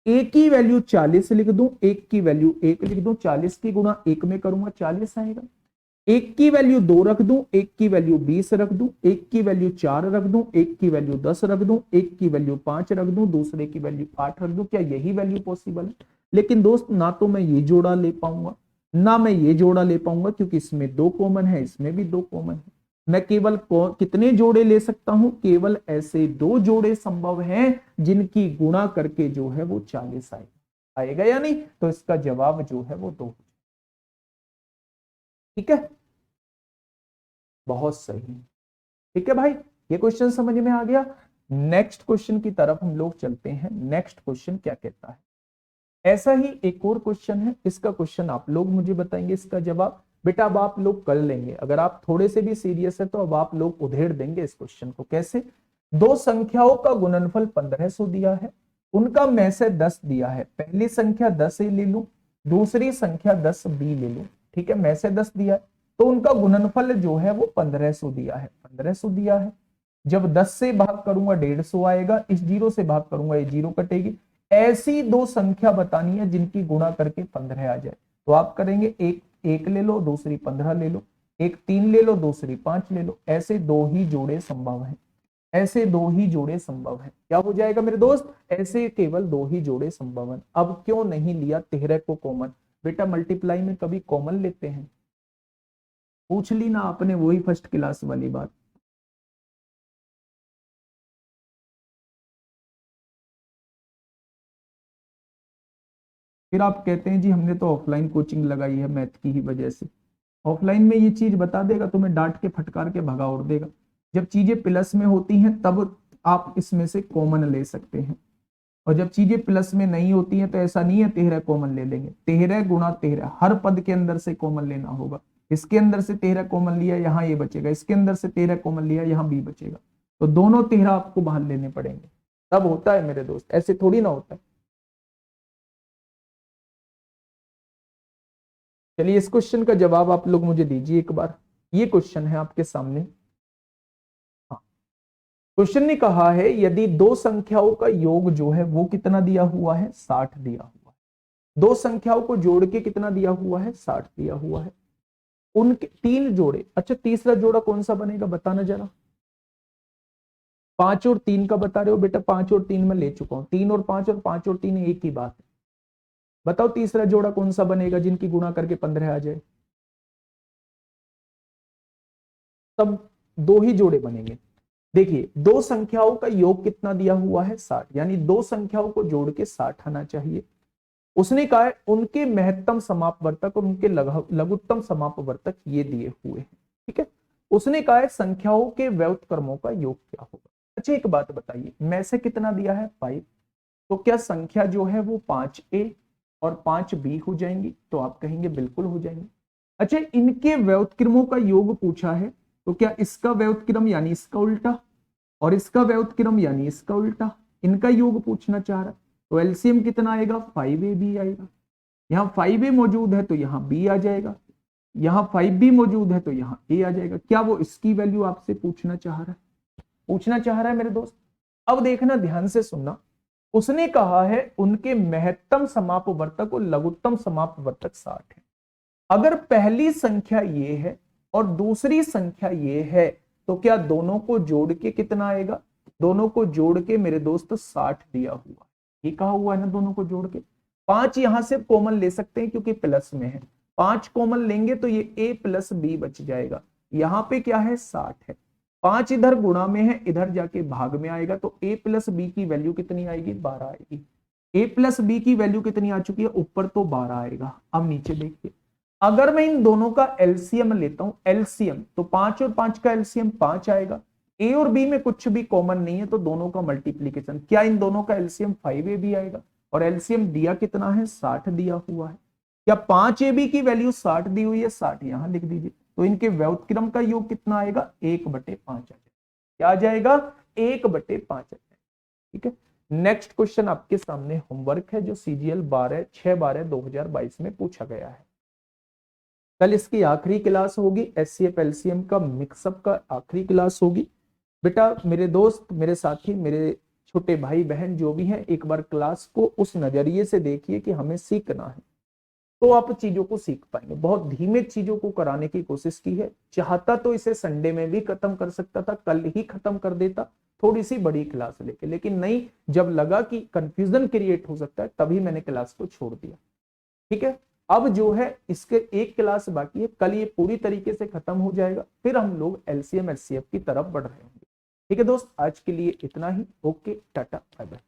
ए की वैल्यू 40 लिख दूं, एक की वैल्यू 1 लिख दूं, 40 की गुणा 1 में करूंगा 40 आएगा। एक की वैल्यू 2 रख दूं, एक की वैल्यू 20 रख दूं, एक की वैल्यू 4 रख दूं, एक की वैल्यू 10 रख दूं, एक की वैल्यू 5 रख दूं, दूसरे की वैल्यू 8 रख दूं, क्या यही वैल्यू पॉसिबल है? लेकिन दोस्त ना तो मैं ये जोड़ा ले पाऊंगा, ना मैं ये जोड़ा ले पाऊंगा, क्योंकि इसमें 2 कॉमन है, इसमें भी 2 कॉमन है। मैं केवल कितने जोड़े ले सकता हूं, केवल ऐसे 2 जोड़े संभव हैं जिनकी गुणा करके जो है वो 40 आएगा। आएगा या नहीं? तो इसका जवाब जो है वो 2। ठीक है, बहुत सही। ठीक है भाई, ये क्वेश्चन समझ में आ गया। नेक्स्ट क्वेश्चन की तरफ हम लोग चलते हैं। नेक्स्ट क्वेश्चन क्या कहता है, ऐसा ही एक और क्वेश्चन है, इसका क्वेश्चन आप लोग मुझे बताएंगे, इसका जवाब बेटा अब आप लोग कर लेंगे, अगर आप थोड़े से भी सीरियस है तो अब आप लोग उधेड़ देंगे इस क्वेश्चन को। कैसे, दो संख्याओं का गुणनफल 1500 दिया है, उनका में से 10 दिया है, पहली संख्या 10 ए ले लूं, दूसरी संख्या 10 बी ले लूं। ठीक है, में से 10 दिया है तो उनका गुणनफल जो है वो 1500 दिया है, 1500 दिया है। जब 10 से भाग करूंगा 150 आएगा, इस 0 से भाग करूंगा ये 0 कटेगी। ऐसी दो संख्या बतानी है जिनकी गुणा करके 15 आ जाए, तो आप करेंगे एक एक ले लो, दूसरी 15 ले लो, एक 3 ले लो, दूसरी 5 ले लो, ऐसे दो ही जोड़े संभव हैं, ऐसे दो ही जोड़े संभव हैं। क्या हो जाएगा मेरे दोस्त, ऐसे केवल 2 ही जोड़े संभव हैं। अब क्यों नहीं लिया 13 को कॉमन, बेटा मल्टीप्लाई में कभी कॉमन लेते हैं, पूछ ली ना आपने, वही फर्स्ट क्लास वाली बात। फिर आप कहते हैं जी हमने तो ऑफलाइन कोचिंग लगाई है मैथ की ही वजह से। ऑफलाइन में ये चीज बता देगा, तुम्हें डांट के फटकार के भगा उड़ देगा। जब चीजें प्लस में होती हैं तब आप इसमें से कॉमन ले सकते हैं। और जब चीजें प्लस में नहीं होती हैं तो ऐसा नहीं है 13 कॉमन ले लेंगे, 13 गुणा 13 हर पद के अंदर से कॉमन लेना होगा। इसके अंदर से 13 कॉमन लिया, यहाँ ये बचेगा, इसके अंदर से 13 कॉमन लिया, यहाँ बी बचेगा, तो दोनों 13 आपको बाहर लेने पड़ेंगे, तब होता है मेरे दोस्त, ऐसे थोड़ी ना होता है। चलिए इस क्वेश्चन का जवाब आप लोग मुझे दीजिए एक बार। ये क्वेश्चन है आपके सामने। हाँ, क्वेश्चन ने कहा है यदि दो संख्याओं का योग जो है वो कितना दिया हुआ है, 60 दिया हुआ है। दो संख्याओं को जोड़ के कितना दिया हुआ है, 60 दिया हुआ है। उनके तीन जोड़े, अच्छा तीसरा जोड़ा कौन सा बनेगा बताना जरा। 5 और 3 का बता रहे हो बेटा, 5 और 3 में ले चुका हूं, 3 और 5 और 5 और 3 एक ही बात है। बताओ तीसरा जोड़ा कौन सा बनेगा जिनकी गुणा करके 15 आ जाए। तब दो ही जोड़े बनेंगे। देखिए दो संख्याओं का योग कितना दिया हुआ है, 60, यानी दो संख्याओं को जोड़ के 60 आना चाहिए। उसने कहा है उनके महत्तम समापवर्तक और उनके लघुत्तम समापवर्तक ये दिए हुए हैं, ठीक है। उसने कहा है संख्याओं के व्युत्क्रमों का योग क्या होगा। अच्छा एक बात बताइए, में से कितना दिया है 5, तो क्या संख्या जो है वो 5a और 5b हो जाएंगी, तो आप कहेंगे बिल्कुल हो जाएंगी। अच्छा इनके व्युत्क्रमों का योग पूछा है, तो क्या इसका व्युत्क्रम यानी इसका उल्टा और इसका व्युत्क्रम यानी इसका उल्टा, इनका योग पूछना चाह रहा है, तो एलसीएम कितना आएगा, 5ab आएगा। यहाँ 5a मौजूद है तो यहाँ b आ जाएगा, यहाँ 5b मौजूद है तो यहाँ a आ जाएगा। क्या वो इसकी वैल्यू आपसे पूछना चाह रहा है, पूछना चाह रहा है मेरे दोस्त। अब देखना ध्यान से सुनना, उसने कहा है उनके महत्तम समापवर्तक और लघुत्तम समापवर्तक 60 है। अगर पहली संख्या ये है और दूसरी संख्या ये है, तो क्या दोनों को जोड़ के कितना आएगा, दोनों को जोड़ के मेरे दोस्त 60 दिया हुआ, ये कहा हुआ है ना, दोनों को जोड़ के। 5 यहां से कॉमन ले सकते हैं क्योंकि प्लस में है, 5 कॉमन लेंगे तो ये a प्लस बी बच जाएगा। यहां पे क्या है 60 है, 5 इधर गुणा में है, इधर जाके भाग में आएगा, तो a प्लस बी की वैल्यू कितनी आएगी, 12 आएगी। a प्लस बी की वैल्यू कितनी आ चुकी है, ऊपर तो 12 आएगा। अब नीचे देखिए, अगर मैं इन दोनों का एलसीएम लेता हूं, एलसीएम तो 5 और 5 का एलसीएम 5 आएगा। ए और बी में कुछ भी कॉमन नहीं है तो दोनों का मल्टीप्लीकेशन, क्या इन दोनों का एलसीएम 5ab आएगा, और एलसीएम दिया कितना है, 60 दिया हुआ है। क्या 5ab की वैल्यू 60 दी हुई है, 60 यहां लिख दीजिए, तो इनके व्युत्क्रम का योग कितना आएगा, 1/5 आ जाएगा। क्या आ जाएगा, 1/5 आ जाएगा, ठीक है। नेक्स्ट क्वेश्चन आपके सामने होमवर्क है जो सीजीएल 6/12/2022 में पूछा गया है। कल इसकी आखिरी क्लास होगी, एचसीएफ एलसीएम का मिक्सअप का आखिरी क्लास होगी। बेटा मेरे दोस्त, मेरे साथी, मेरे छोटे भाई बहन जो भी हैं, एक बार क्लास को उस नजरिए से देखिए कि हमें सीखना है, तो आप चीजों को सीख पाएंगे। बहुत धीमे चीजों को कराने की कोशिश की है, चाहता तो इसे संडे में भी खत्म कर सकता था, कल ही खत्म कर देता थोड़ी सी बड़ी क्लास लेके, लेकिन नहीं, जब लगा कि कंफ्यूजन क्रिएट हो सकता है तभी मैंने क्लास को छोड़ दिया, ठीक है। अब जो है इसके एक क्लास बाकी है, कल ये पूरी तरीके से खत्म हो जाएगा, फिर हम लोग एलसीएम एचसीएफ की तरफ बढ़ रहे होंगे, ठीक है दोस्त। आज के लिए इतना ही, ओके टाटा बाय बाय।